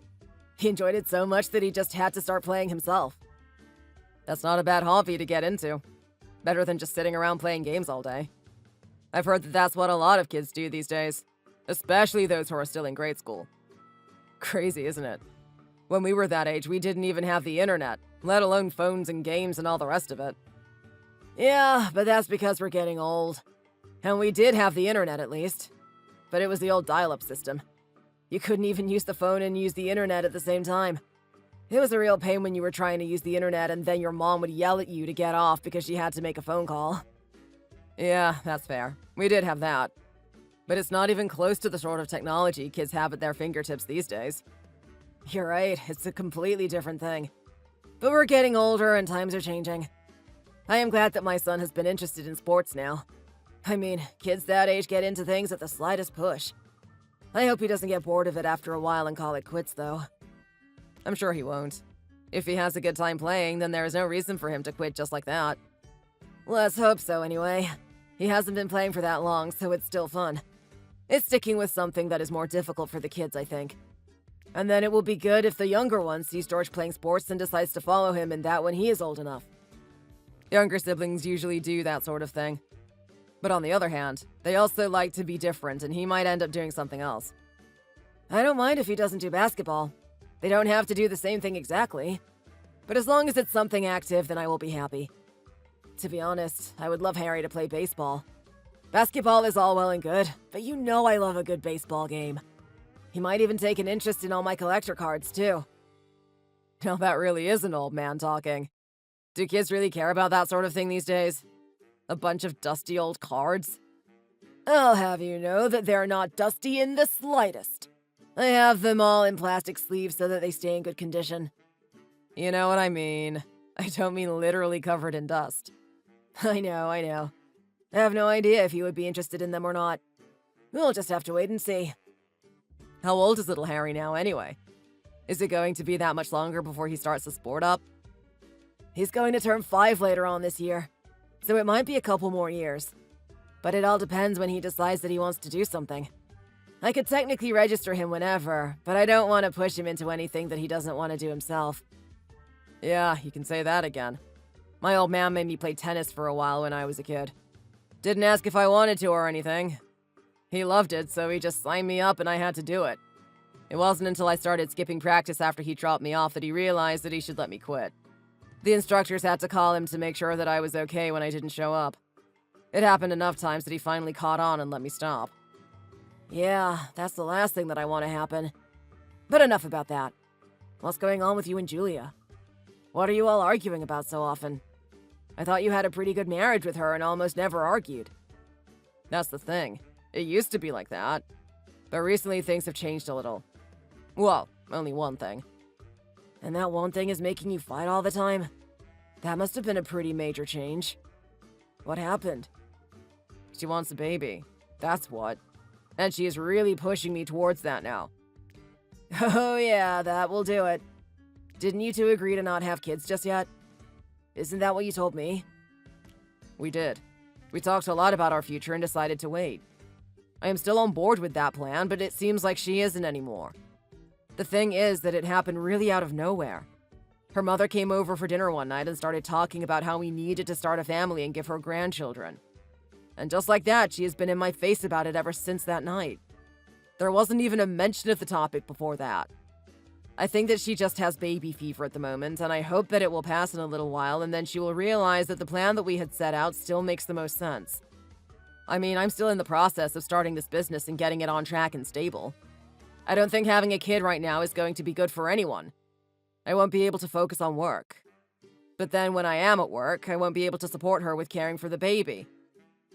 He enjoyed it so much that he just had to start playing himself. That's not a bad hobby to get into. Better than just sitting around playing games all day. I've heard that that's what a lot of kids do these days, especially those who are still in grade school. Crazy, isn't it? When we were that age, we didn't even have the internet, let alone phones and games and all the rest of it. Yeah, but that's because we're getting old. And we did have the internet at least. But it was the old dial-up system. You couldn't even use the phone and use the internet at the same time. It was a real pain when you were trying to use the internet and then your mom would yell at you to get off because she had to make a phone call. Yeah, that's fair. We did have that. But it's not even close to the sort of technology kids have at their fingertips these days. You're right, it's a completely different thing. But we're getting older and times are changing. I am glad that my son has been interested in sports now. I mean, kids that age get into things at the slightest push. I hope he doesn't get bored of it after a while and call it quits, though. I'm sure he won't. If he has a good time playing, then there is no reason for him to quit just like that. Let's hope so, anyway. He hasn't been playing for that long, so it's still fun. It's sticking with something that is more difficult for the kids, I think. And then it will be good if the younger one sees George playing sports and decides to follow him in that when he is old enough. Younger siblings usually do that sort of thing. But on the other hand, they also like to be different, and he might end up doing something else. I don't mind if he doesn't do basketball. They don't have to do the same thing exactly. But as long as it's something active, then I will be happy. To be honest, I would love Harry to play baseball. Basketball is all well and good, but you know I love a good baseball game. He might even take an interest in all my collector cards, too. Now that really is an old man talking. Do kids really care about that sort of thing these days? A bunch of dusty old cards? I'll have you know that they're not dusty in the slightest. I have them all in plastic sleeves so that they stay in good condition. You know what I mean. I don't mean literally covered in dust. I know, I know. I have no idea if you would be interested in them or not. We'll just have to wait and see. How old is little Harry now, anyway? Is it going to be that much longer before he starts the sport up? He's going to turn 5 later on this year, so it might be a couple more years. But it all depends when he decides that he wants to do something. I could technically register him whenever, but I don't want to push him into anything that he doesn't want to do himself. Yeah, you can say that again. My old man made me play tennis for a while when I was a kid. Didn't ask if I wanted to or anything. He loved it, so he just signed me up and I had to do it. It wasn't until I started skipping practice after he dropped me off that he realized that he should let me quit. The instructors had to call him to make sure that I was okay when I didn't show up. It happened enough times that he finally caught on and let me stop. Yeah, that's the last thing that I want to happen. But enough about that. What's going on with you and Julia? What are you all arguing about so often? I thought you had a pretty good marriage with her and almost never argued. That's the thing. It used to be like that. But recently things have changed a little. Well, only one thing. And that one thing is making you fight all the time? That must have been a pretty major change. What happened? She wants a baby. That's what. And she is really pushing me towards that now. Oh yeah, that will do it. Didn't you two agree to not have kids just yet? Isn't that what you told me? We did. We talked a lot about our future and decided to wait. I am still on board with that plan, but it seems like she isn't anymore. The thing is that it happened really out of nowhere. Her mother came over for dinner one night and started talking about how we needed to start a family and give her grandchildren. And just like that, she has been in my face about it ever since that night. There wasn't even a mention of the topic before that. I think that she just has baby fever at the moment, and I hope that it will pass in a little while, and then she will realize that the plan that we had set out still makes the most sense. I mean, I'm still in the process of starting this business and getting it on track and stable. I don't think having a kid right now is going to be good for anyone. I won't be able to focus on work. But then when I am at work, I won't be able to support her with caring for the baby.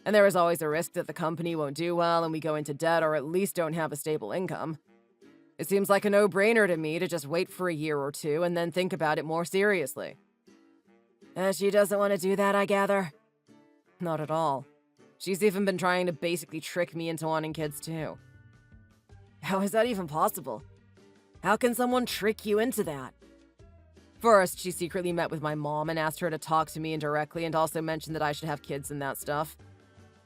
And there is always a risk that the company won't do well and we go into debt or at least don't have a stable income. It seems like a no-brainer to me to just wait for a year or two and then think about it more seriously. And she doesn't want to do that, I gather? Not at all. She's even been trying to basically trick me into wanting kids too. How is that even possible? How can someone trick you into that? First, she secretly met with my mom and asked her to talk to me indirectly and also mentioned that I should have kids and that stuff.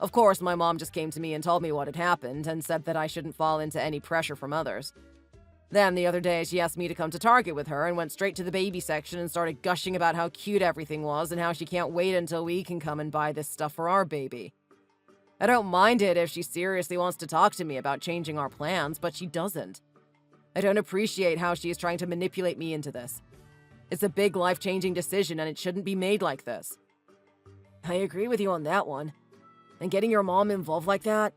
Of course, my mom just came to me and told me what had happened and said that I shouldn't fall into any pressure from others. Then, the other day, she asked me to come to Target with her and went straight to the baby section and started gushing about how cute everything was and how she can't wait until we can come and buy this stuff for our baby. I don't mind it if she seriously wants to talk to me about changing our plans, but she doesn't. I don't appreciate how she is trying to manipulate me into this. It's a big life-changing decision and it shouldn't be made like this. I agree with you on that one. And getting your mom involved like that?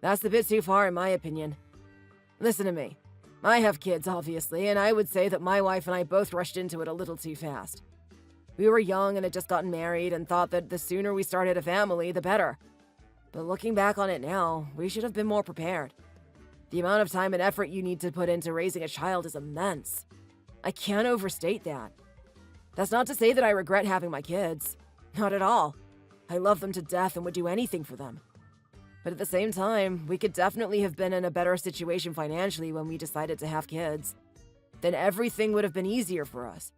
That's a bit too far in my opinion. Listen to me. I have kids, obviously, and I would say that my wife and I both rushed into it a little too fast. We were young and had just gotten married and thought that the sooner we started a family, the better. But looking back on it now, we should have been more prepared. The amount of time and effort you need to put into raising a child is immense. I can't overstate that. That's not to say that I regret having my kids. Not at all. I love them to death and would do anything for them. But at the same time, we could definitely have been in a better situation financially when we decided to have kids. Then everything would have been easier for us.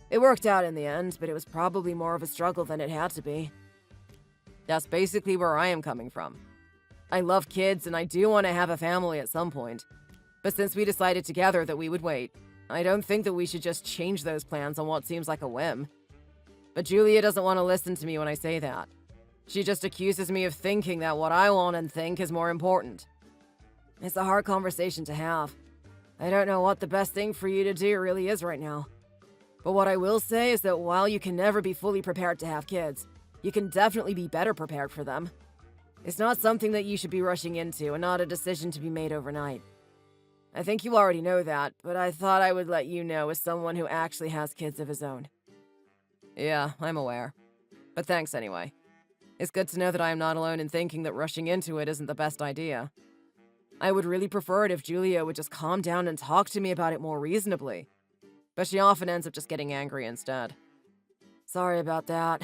It worked out in the end, but it was probably more of a struggle than it had to be. That's basically where I am coming from. I love kids and I do want to have a family at some point. But since we decided together that we would wait, I don't think that we should just change those plans on what seems like a whim. But Julia doesn't want to listen to me when I say that. She just accuses me of thinking that what I want and think is more important. It's a hard conversation to have. I don't know what the best thing for you to do really is right now. But what I will say is that while you can never be fully prepared to have kids, you can definitely be better prepared for them. It's not something that you should be rushing into and not a decision to be made overnight. I think you already know that, but I thought I would let you know as someone who actually has kids of his own. Yeah, I'm aware. But thanks anyway. It's good to know that I am not alone in thinking that rushing into it isn't the best idea. I would really prefer it if Julia would just calm down and talk to me about it more reasonably. But she often ends up just getting angry instead. Sorry about that.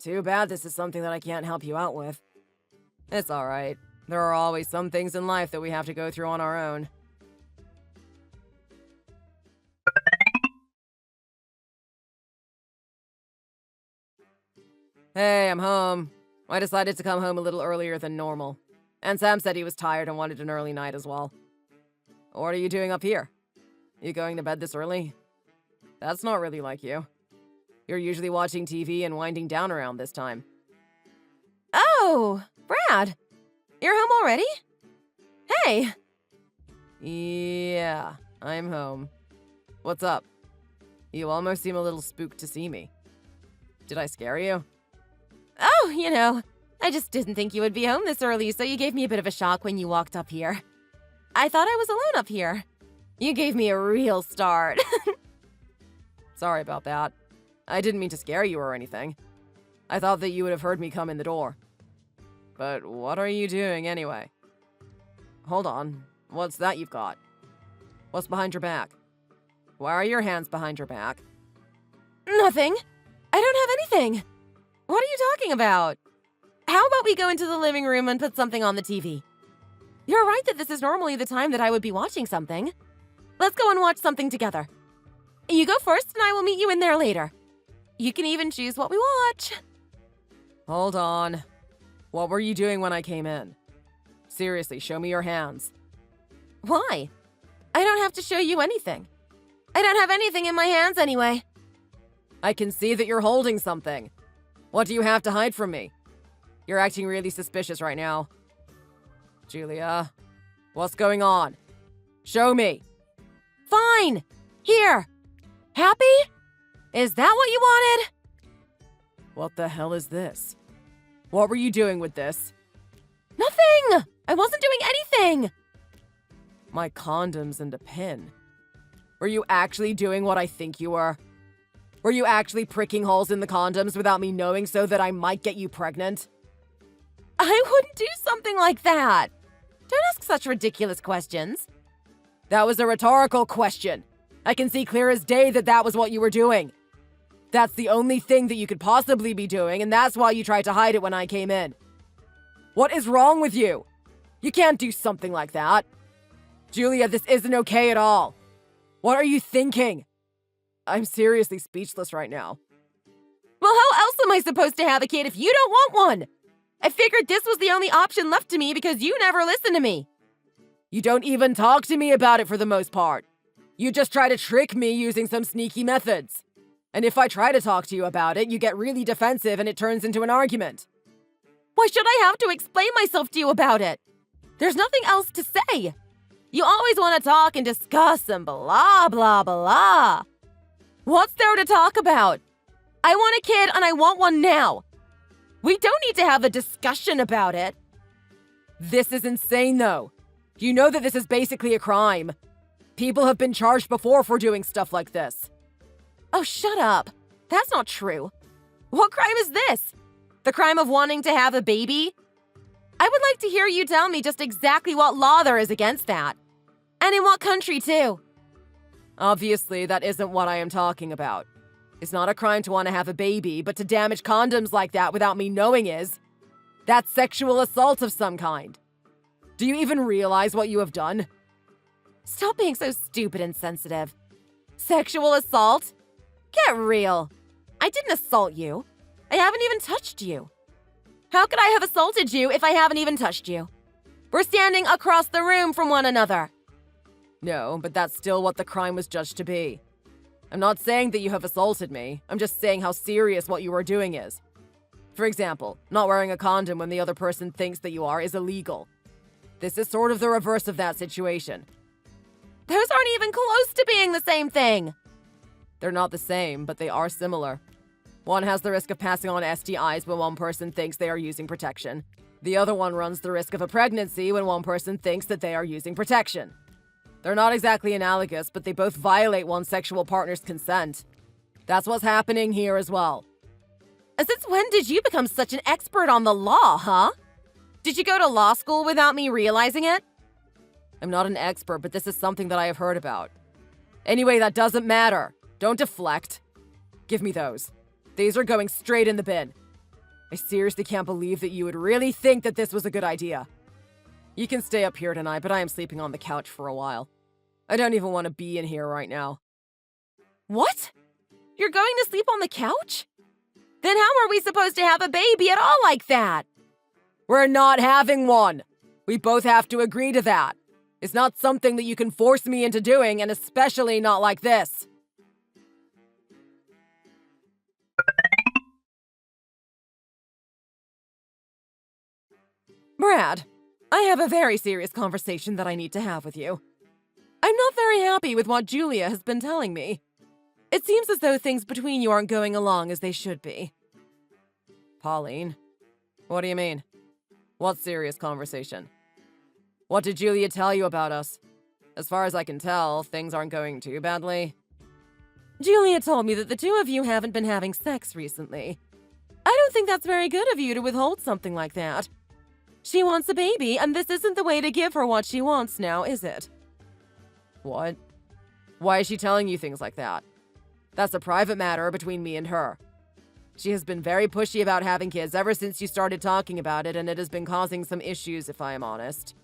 Too bad this is something that I can't help you out with. It's alright. There are always some things in life that we have to go through on our own. Hey, I'm home. I decided to come home a little earlier than normal. And Sam said he was tired and wanted an early night as well. What are you doing up here? You going to bed this early? That's not really like you. You're usually watching TV and winding down around this time. Oh, Brad. You're home already? Hey. Yeah, I'm home. What's up? You almost seem a little spooked to see me. Did I scare you? Oh, I just didn't think you would be home this early, so you gave me a bit of a shock when you walked up here. I thought I was alone up here. You gave me a real start. Sorry about that. I didn't mean to scare you or anything. I thought that you would have heard me come in the door. But what are you doing anyway? Hold on. What's that you've got? What's behind your back? Why are your hands behind your back? Nothing. I don't have anything. What are you talking about? How about we go into the living room and put something on the TV? You're right that this is normally the time that I would be watching something. Let's go and watch something together. You go first and I will meet you in there later. You can even choose what we watch. Hold on. What were you doing when I came in? Seriously, show me your hands. Why? I don't have to show you anything. I don't have anything in my hands anyway. I can see that you're holding something. What do you have to hide from me? You're acting really suspicious right now. Julia, what's going on? Show me. Fine. Here. Happy? Is that what you wanted? What the hell is this? What were you doing with this? Nothing! I wasn't doing anything! My condoms and a pin. Were you actually doing what I think you were? Were you actually pricking holes in the condoms without me knowing so that I might get you pregnant? I wouldn't do something like that. Don't ask such ridiculous questions. That was a rhetorical question. I can see clear as day that that was what you were doing. That's the only thing that you could possibly be doing, and that's why you tried to hide it when I came in. What is wrong with you? You can't do something like that. Julia, this isn't okay at all. What are you thinking? I'm seriously speechless right now. Well, how else am I supposed to have a kid if you don't want one? I figured this was the only option left to me because you never listen to me. You don't even talk to me about it for the most part. You just try to trick me using some sneaky methods. And if I try to talk to you about it, you get really defensive and it turns into an argument. Why should I have to explain myself to you about it? There's nothing else to say. You always want to talk and discuss and blah, blah, blah. What's there to talk about? I want a kid and I want one now. We don't need to have a discussion about it. This is insane, though. You know that this is basically a crime. People have been charged before for doing stuff like this. Oh, shut up. That's not true. What crime is this? The crime of wanting to have a baby? I would like to hear you tell me just exactly what law there is against that. And in what country, too. Obviously, that isn't what I am talking about. It's not a crime to want to have a baby, but to damage condoms like that without me knowing is. That's sexual assault of some kind. Do you even realize what you have done? Stop being so stupid and sensitive. Sexual assault? Get real. I didn't assault you. I haven't even touched you. How could I have assaulted you if I haven't even touched you? We're standing across the room from one another. No, but that's still what the crime was judged to be. I'm not saying that you have assaulted me. I'm just saying how serious what you are doing is. For example, not wearing a condom when the other person thinks that you are is illegal. This is sort of the reverse of that situation. Those aren't even close to being the same thing. They're not the same, but they are similar. One has the risk of passing on STIs when one person thinks they are using protection. The other one runs the risk of a pregnancy when one person thinks that they are using protection. They're not exactly analogous, but they both violate one's sexual partner's consent. That's what's happening here as well. Since when did you become such an expert on the law, huh? Did you go to law school without me realizing it? I'm not an expert, but this is something that I have heard about. Anyway, that doesn't matter. Don't deflect. Give me those. These are going straight in the bin. I seriously can't believe that you would really think that this was a good idea. You can stay up here tonight, but I am sleeping on the couch for a while. I don't even want to be in here right now. What? You're going to sleep on the couch? Then how are we supposed to have a baby at all like that? We're not having one. We both have to agree to that. It's not something that you can force me into doing, and especially not like this. Brad, I have a very serious conversation that I need to have with you. I'm not very happy with what Julia has been telling me. It seems as though things between you aren't going along as they should be. Pauline, what do you mean? What serious conversation? What did Julia tell you about us? As far as I can tell, things aren't going too badly. Julia told me that the two of you haven't been having sex recently. I don't think that's very good of you to withhold something like that. She wants a baby, and this isn't the way to give her what she wants now, is it? What? Why is she telling you things like that? That's a private matter between me and her. She has been very pushy about having kids ever since you started talking about it, and it has been causing some issues, if I am honest.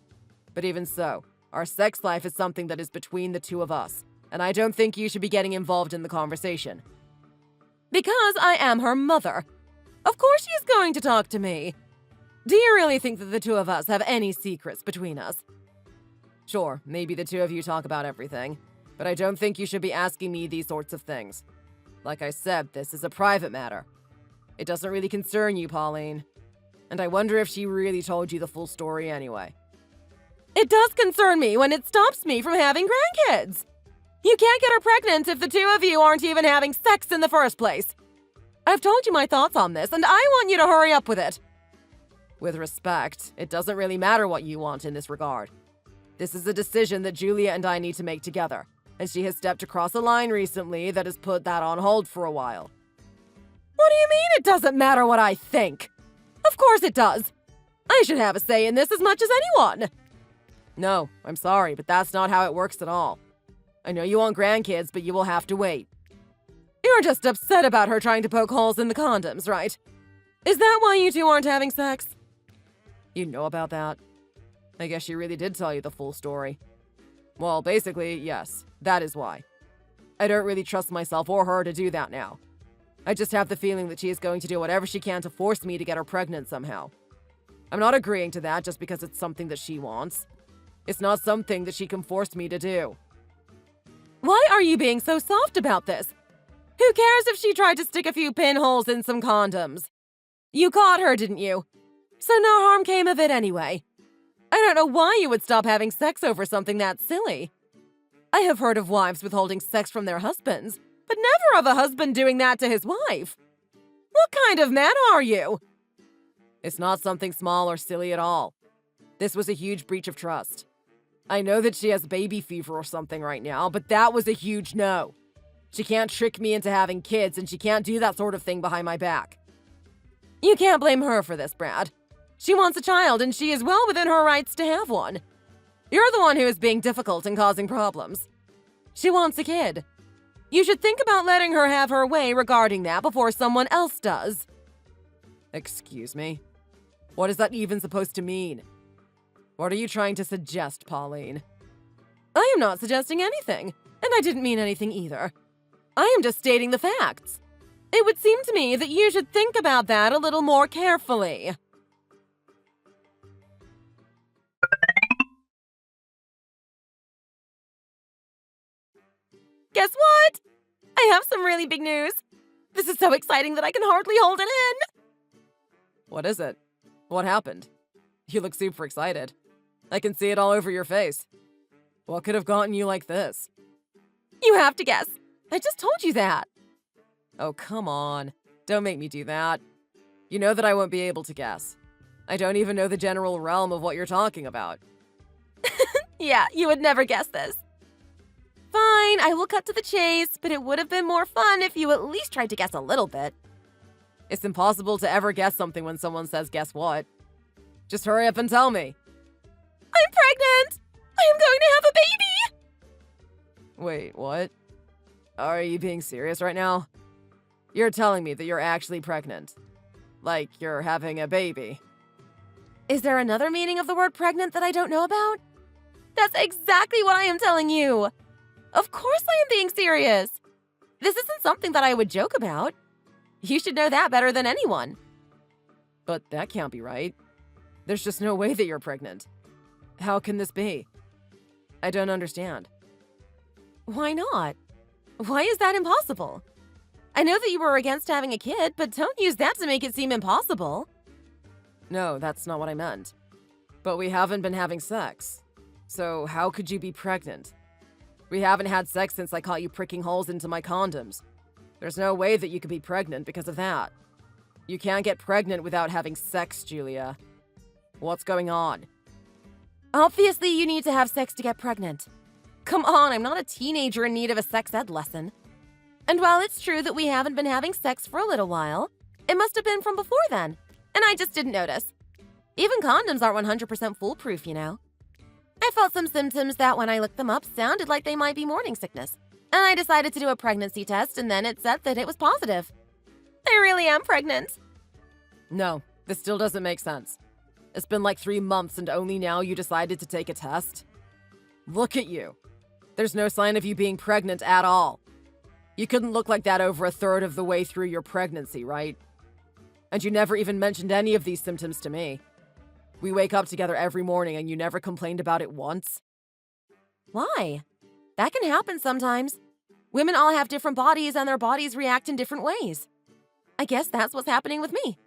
But even so, our sex life is something that is between the two of us, and I don't think you should be getting involved in the conversation. Because I am her mother. Of course she is going to talk to me. Do you really think that the two of us have any secrets between us? Sure, maybe the two of you talk about everything, but I don't think you should be asking me these sorts of things. Like I said, this is a private matter. It doesn't really concern you, Pauline. And I wonder if she really told you the full story anyway. It does concern me when it stops me from having grandkids. You can't get her pregnant if the two of you aren't even having sex in the first place. I've told you my thoughts on this, and I want you to hurry up with it. With respect, it doesn't really matter what you want in this regard. This is a decision that Julia and I need to make together, and she has stepped across a line recently that has put that on hold for a while. What do you mean it doesn't matter what I think? Of course it does. I should have a say in this as much as anyone. No, I'm sorry, but that's not how it works at all. I know you want grandkids, but you will have to wait. You're just upset about her trying to poke holes in the condoms, right? Is that why you two aren't having sex? You know about that? I guess she really did tell you the full story. Well, basically, yes, that is why. I don't really trust myself or her to do that now. I just have the feeling that she is going to do whatever she can to force me to get her pregnant somehow. I'm not agreeing to that just because it's something that she wants. It's not something that she can force me to do. Why are you being so soft about this? Who cares if she tried to stick a few pinholes in some condoms? You caught her, didn't you? So no harm came of it anyway. I don't know why you would stop having sex over something that silly. I have heard of wives withholding sex from their husbands, but never of a husband doing that to his wife. What kind of man are you? It's not something small or silly at all. This was a huge breach of trust. I know that she has baby fever or something right now, but that was a huge no. She can't trick me into having kids, and she can't do that sort of thing behind my back. You can't blame her for this, Brad. She wants a child, and she is well within her rights to have one. You're the one who is being difficult and causing problems. She wants a kid. You should think about letting her have her way regarding that before someone else does. Excuse me? What is that even supposed to mean? What are you trying to suggest, Pauline? I am not suggesting anything, and I didn't mean anything either. I am just stating the facts. It would seem to me that you should think about that a little more carefully. Guess what? I have some really big news. This is so exciting that I can hardly hold it in. What is it? What happened? You look super excited. I can see it all over your face. What could have gotten you like this? You have to guess. I just told you that. Oh, come on. Don't make me do that. You know that I won't be able to guess. I don't even know the general realm of what you're talking about. Yeah, you would never guess this. Fine, I will cut to the chase, but it would have been more fun if you at least tried to guess a little bit. It's impossible to ever guess something when someone says guess what. Just hurry up and tell me. I'm pregnant! I am going to have a baby! Wait, what? Are you being serious right now? You're telling me that you're actually pregnant. Like you're having a baby. Is there another meaning of the word pregnant that I don't know about? That's exactly what I am telling you. Of course I am being serious. This isn't something that I would joke about. You should know that better than anyone. But that can't be right. There's just no way that you're pregnant. How can this be? I don't understand. Why not? Why is that impossible? I know that you were against having a kid, but don't use that to make it seem impossible. No, that's not what I meant. But we haven't been having sex. So how could you be pregnant? We haven't had sex since I caught you pricking holes into my condoms. There's no way that you could be pregnant because of that. You can't get pregnant without having sex, Julia. What's going on? Obviously, you need to have sex to get pregnant. Come on, I'm not a teenager in need of a sex ed lesson. And while it's true that we haven't been having sex for a little while, it must have been from before then, and I just didn't notice. Even condoms aren't 100% foolproof, you know. I felt some symptoms that, when I looked them up, sounded like they might be morning sickness, and I decided to do a pregnancy test, and then it said that it was positive. I really am pregnant. No, this still doesn't make sense. It's been like 3 months and only now you decided to take a test? Look at you. There's no sign of you being pregnant at all. You couldn't look like that over a third of the way through your pregnancy, right? And you never even mentioned any of these symptoms to me. We wake up together every morning and you never complained about it once. Why? That can happen sometimes. Women all have different bodies and their bodies react in different ways. I guess that's what's happening with me.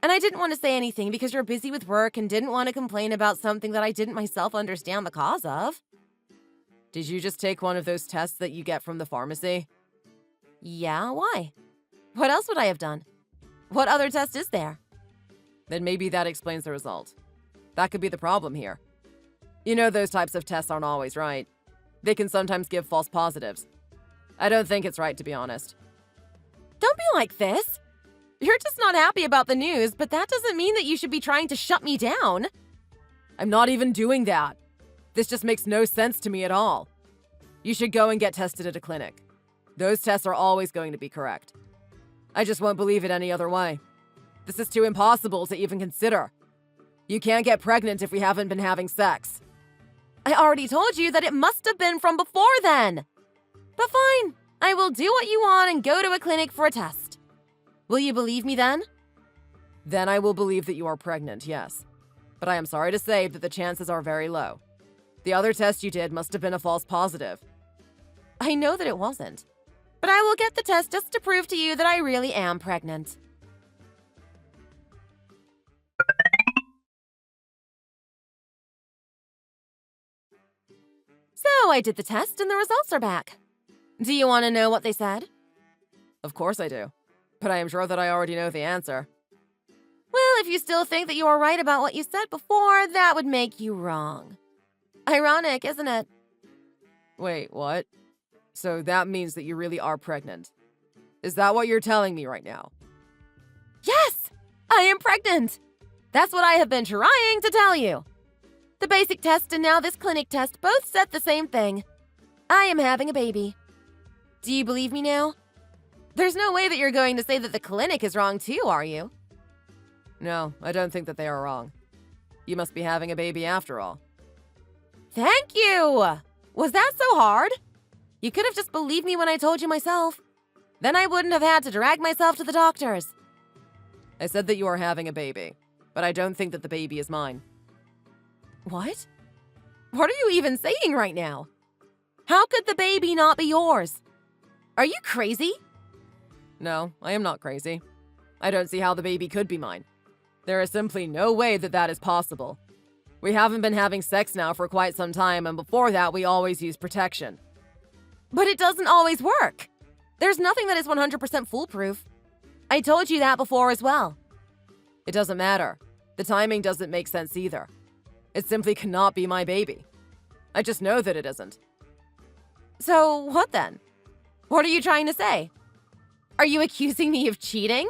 And I didn't want to say anything because you're busy with work and didn't want to complain about something that I didn't myself understand the cause of. Did you just take one of those tests that you get from the pharmacy? Yeah, why? What else would I have done? What other test is there? Then maybe that explains the result. That could be the problem here. You know those types of tests aren't always right. They can sometimes give false positives. I don't think it's right, to be honest. Don't be like this. You're just not happy about the news, but that doesn't mean that you should be trying to shut me down. I'm not even doing that. This just makes no sense to me at all. You should go and get tested at a clinic. Those tests are always going to be correct. I just won't believe it any other way. This is too impossible to even consider. You can't get pregnant if we haven't been having sex. I already told you that it must have been from before then. But fine, I will do what you want and go to a clinic for a test. Will you believe me then? Then I will believe that you are pregnant, yes. But I am sorry to say that the chances are very low. The other test you did must have been a false positive. I know that it wasn't. But I will get the test just to prove to you that I really am pregnant. So I did the test and the results are back. Do you want to know what they said? Of course I do. But I am sure that I already know the answer. Well, if you still think that you are right about what you said before, that would make you wrong. Ironic, isn't it? Wait, what? So that means that you really are pregnant. Is that what you're telling me right now? Yes! I am pregnant! That's what I have been trying to tell you. The basic test and now this clinic test both said the same thing. I am having a baby. Do you believe me now? There's no way that you're going to say that the clinic is wrong too, are you? No, I don't think that they are wrong. You must be having a baby after all. Thank you! Was that so hard? You could have just believed me when I told you myself. Then I wouldn't have had to drag myself to the doctors. I said that you are having a baby, but I don't think that the baby is mine. What? What are you even saying right now? How could the baby not be yours? Are you crazy? No, I am not crazy. I don't see how the baby could be mine. There is simply no way that that is possible. We haven't been having sex now for quite some time, and before that, we always used protection. But it doesn't always work. There's nothing that is 100% foolproof. I told you that before as well. It doesn't matter. The timing doesn't make sense either. It simply cannot be my baby. I just know that it isn't. So what then? What are you trying to say? Are you accusing me of cheating?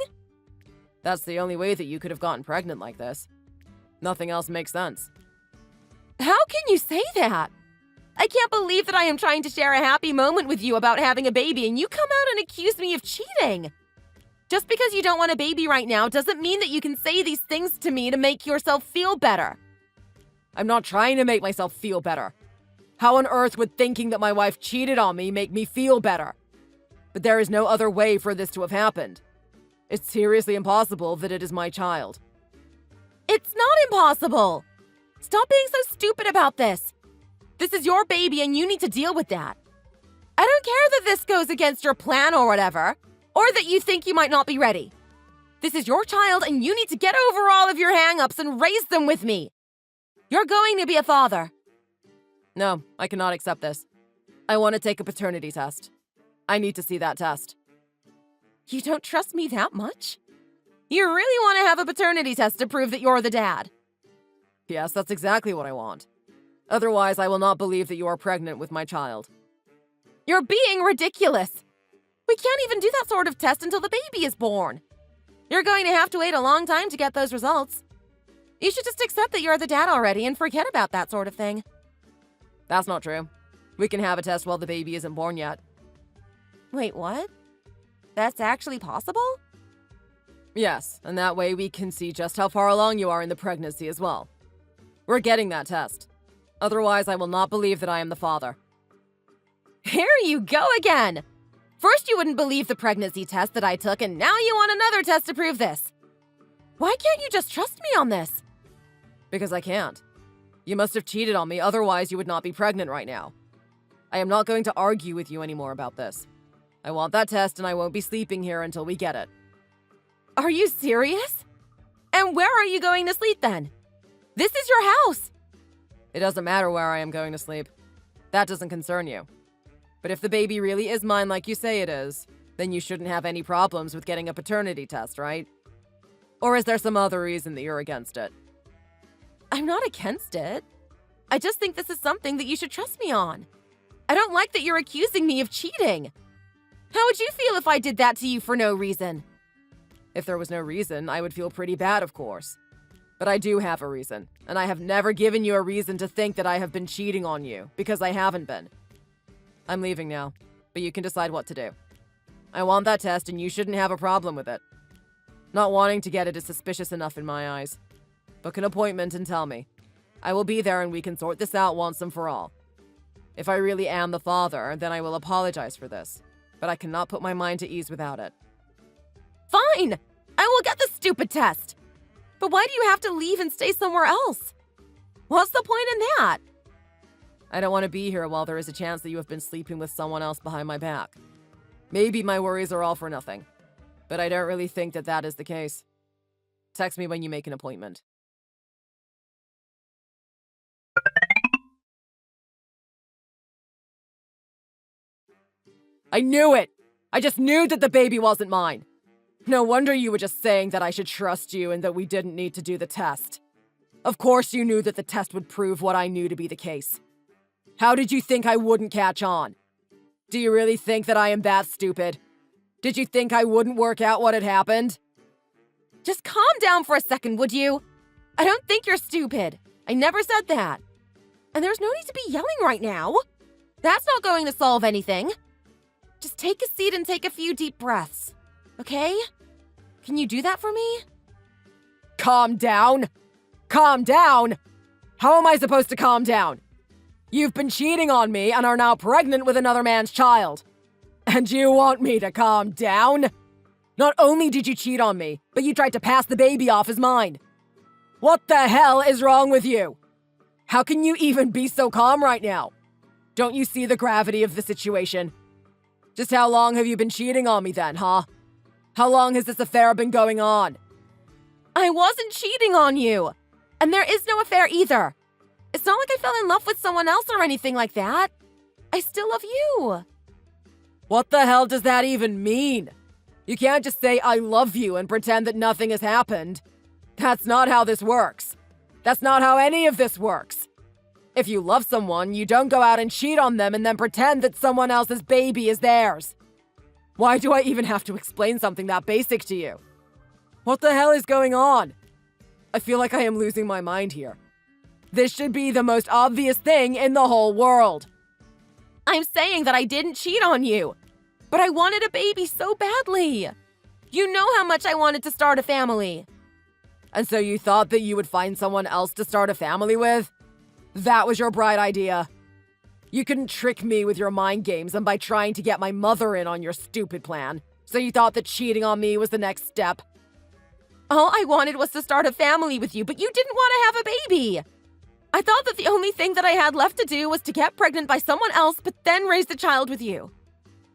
That's the only way that you could have gotten pregnant like this. Nothing else makes sense. How can you say that? I can't believe that I am trying to share a happy moment with you about having a baby and you come out and accuse me of cheating. Just because you don't want a baby right now doesn't mean that you can say these things to me to make yourself feel better. I'm not trying to make myself feel better. How on earth would thinking that my wife cheated on me make me feel better? But there is no other way for this to have happened. It's seriously impossible that it is my child. It's not impossible! Stop being so stupid about this. This is your baby and you need to deal with that. I don't care that this goes against your plan or whatever, or that you think you might not be ready. This is your child and you need to get over all of your hang-ups and raise them with me. You're going to be a father. No, I cannot accept this. I want to take a paternity test. I need to see that test. You don't trust me that much? You really want to have a paternity test to prove that you're the dad? Yes, that's exactly what I want. Otherwise, I will not believe that you are pregnant with my child. You're being ridiculous. We can't even do that sort of test until the baby is born. You're going to have to wait a long time to get those results. You should just accept that you're the dad already and forget about that sort of thing. That's not true. We can have a test while the baby isn't born yet. Wait, what? That's actually possible? Yes, and that way we can see just how far along you are in the pregnancy as well. We're getting that test. Otherwise, I will not believe that I am the father. Here you go again! First you wouldn't believe the pregnancy test that I took, and now you want another test to prove this. Why can't you just trust me on this? Because I can't. You must have cheated on me, otherwise you would not be pregnant right now. I am not going to argue with you anymore about this. I want that test and I won't be sleeping here until we get it. Are you serious? And where are you going to sleep then? This is your house! It doesn't matter where I am going to sleep. That doesn't concern you. But if the baby really is mine like you say it is, then you shouldn't have any problems with getting a paternity test, right? Or is there some other reason that you're against it? I'm not against it. I just think this is something that you should trust me on. I don't like that you're accusing me of cheating. How would you feel if I did that to you for no reason? If there was no reason, I would feel pretty bad, of course. But I do have a reason, and I have never given you a reason to think that I have been cheating on you, because I haven't been. I'm leaving now, but you can decide what to do. I want that test, and you shouldn't have a problem with it. Not wanting to get it is suspicious enough in my eyes. Book an appointment and tell me. I will be there and we can sort this out once and for all. If I really am the father, then I will apologize for this. But I cannot put my mind to ease without it. Fine! I will get the stupid test! But why do you have to leave and stay somewhere else? What's the point in that? I don't want to be here while there is a chance that you have been sleeping with someone else behind my back. Maybe my worries are all for nothing. But I don't really think that that is the case. Text me when you make an appointment. I knew it! I just knew that the baby wasn't mine. No wonder you were just saying that I should trust you and that we didn't need to do the test. Of course you knew that the test would prove what I knew to be the case. How did you think I wouldn't catch on? Do you really think that I am that stupid? Did you think I wouldn't work out what had happened? Just calm down for a second, would you? I don't think you're stupid. I never said that. And there's no need to be yelling right now. That's not going to solve anything. Just take a seat and take a few deep breaths. Okay? Can you do that for me? Calm down? Calm down? How am I supposed to calm down? You've been cheating on me and are now pregnant with another man's child. And you want me to calm down? Not only did you cheat on me, but you tried to pass the baby off as mine. What the hell is wrong with you? How can you even be so calm right now? Don't you see the gravity of the situation? Just how long have you been cheating on me then, huh? How long has this affair been going on? I wasn't cheating on you. And there is no affair either. It's not like I fell in love with someone else or anything like that. I still love you. What the hell does that even mean? You can't just say I love you and pretend that nothing has happened. That's not how this works. That's not how any of this works. If you love someone, you don't go out and cheat on them and then pretend that someone else's baby is theirs. Why do I even have to explain something that basic to you? What the hell is going on? I feel like I am losing my mind here. This should be the most obvious thing in the whole world. I'm saying that I didn't cheat on you, but I wanted a baby so badly. You know how much I wanted to start a family. And so you thought that you would find someone else to start a family with? That was your bright idea. You couldn't trick me with your mind games and by trying to get my mother in on your stupid plan. So you thought that cheating on me was the next step? All I wanted was to start a family with you, but you didn't want to have a baby. I thought that the only thing that I had left to do was to get pregnant by someone else, but then raise the child with you.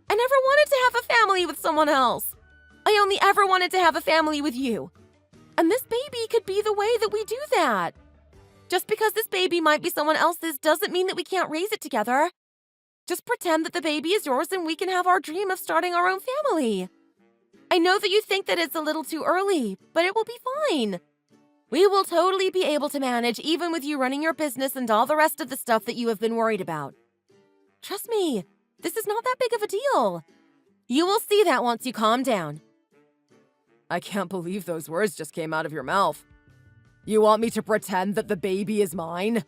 I never wanted to have a family with someone else. I only ever wanted to have a family with you. And this baby could be the way that we do that. Just because this baby might be someone else's doesn't mean that we can't raise it together. Just pretend that the baby is yours and we can have our dream of starting our own family. I know that you think that it's a little too early, but it will be fine. We will totally be able to manage even with you running your business and all the rest of the stuff that you have been worried about. Trust me, this is not that big of a deal. You will see that once you calm down. I can't believe those words just came out of your mouth. You want me to pretend that the baby is mine?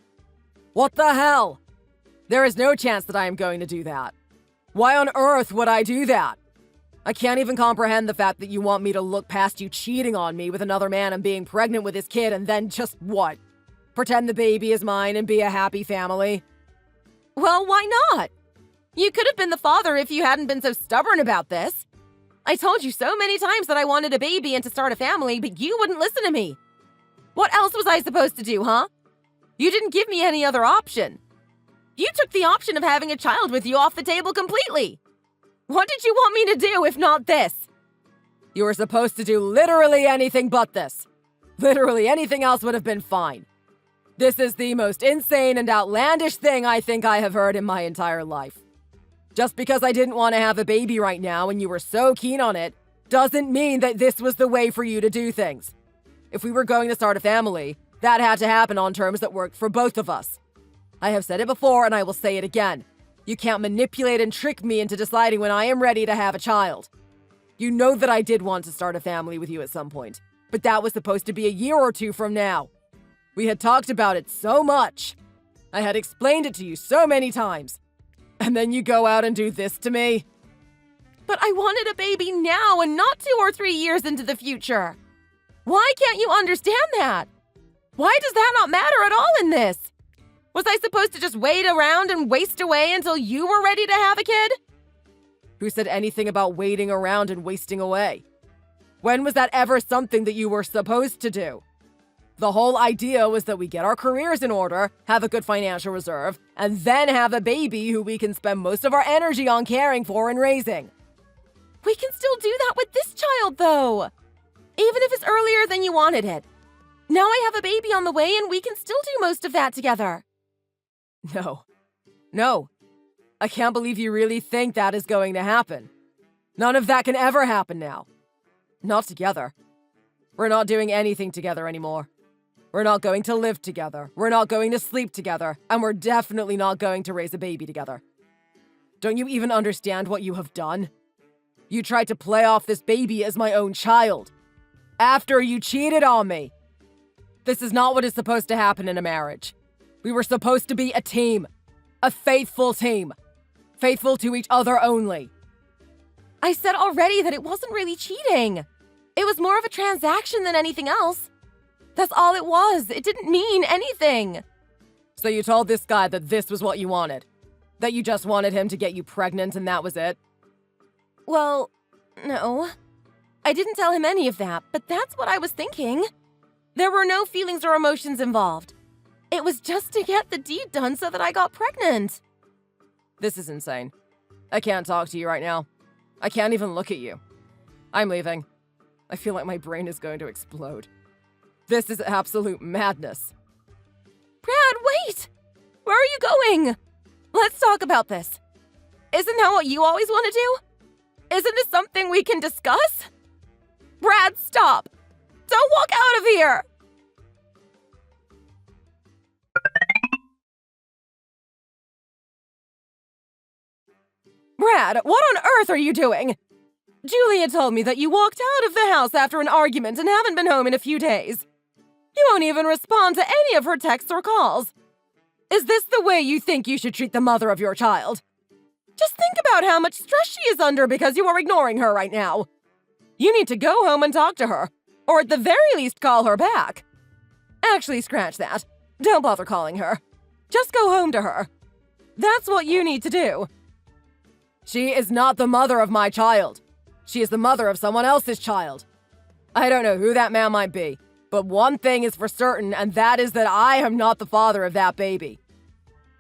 What the hell? There is no chance that I am going to do that. Why on earth would I do that? I can't even comprehend the fact that you want me to look past you cheating on me with another man and being pregnant with his kid and then just what? Pretend the baby is mine and be a happy family? Well, why not? You could have been the father if you hadn't been so stubborn about this. I told you so many times that I wanted a baby and to start a family, but you wouldn't listen to me. What else was I supposed to do, huh? You didn't give me any other option. You took the option of having a child with you off the table completely. What did you want me to do if not this? You were supposed to do literally anything but this. Literally anything else would have been fine. This is the most insane and outlandish thing I think I have heard in my entire life. Just because I didn't want to have a baby right now and you were so keen on it, doesn't mean that this was the way for you to do things. If we were going to start a family, that had to happen on terms that worked for both of us. I have said it before and I will say it again. You can't manipulate and trick me into deciding when I am ready to have a child. You know that I did want to start a family with you at some point, but that was supposed to be a year or two from now. We had talked about it so much. I had explained it to you so many times. And then you go out and do this to me? But I wanted a baby now and not 2 or 3 years into the future. Why can't you understand that? Why does that not matter at all in this? Was I supposed to just wait around and waste away until you were ready to have a kid? Who said anything about waiting around and wasting away? When was that ever something that you were supposed to do? The whole idea was that we get our careers in order, have a good financial reserve, and then have a baby who we can spend most of our energy on caring for and raising. We can still do that with this child, though. Even if it's earlier than you wanted it. Now I have a baby on the way and we can still do most of that together. No. I can't believe you really think that is going to happen. None of that can ever happen now. Not together. We're not doing anything together anymore. We're not going to live together. We're not going to sleep together. And we're definitely not going to raise a baby together. Don't you even understand what you have done? You tried to play off this baby as my own child. After you cheated on me. This is not what is supposed to happen in a marriage. We were supposed to be a team. A faithful team. Faithful to each other only. I said already that it wasn't really cheating. It was more of a transaction than anything else. That's all it was. It didn't mean anything. So you told this guy that this was what you wanted? That you just wanted him to get you pregnant and that was it? Well, no. I didn't tell him any of that, but that's what I was thinking. There were no feelings or emotions involved. It was just to get the deed done so that I got pregnant. This is insane. I can't talk to you right now. I can't even look at you. I'm leaving. I feel like my brain is going to explode. This is absolute madness. Brad, wait! Where are you going? Let's talk about this. Isn't that what you always want to do? Isn't this something we can discuss? Brad, stop! Don't walk out of here! Brad, what on earth are you doing? Julia told me that you walked out of the house after an argument and haven't been home in a few days. You won't even respond to any of her texts or calls. Is this the way you think you should treat the mother of your child? Just think about how much stress she is under because you are ignoring her right now. You need to go home and talk to her, or at the very least call her back. Actually, scratch that. Don't bother calling her. Just go home to her. That's what you need to do. She is not the mother of my child. She is the mother of someone else's child. I don't know who that man might be, but one thing is for certain, and that is that I am not the father of that baby.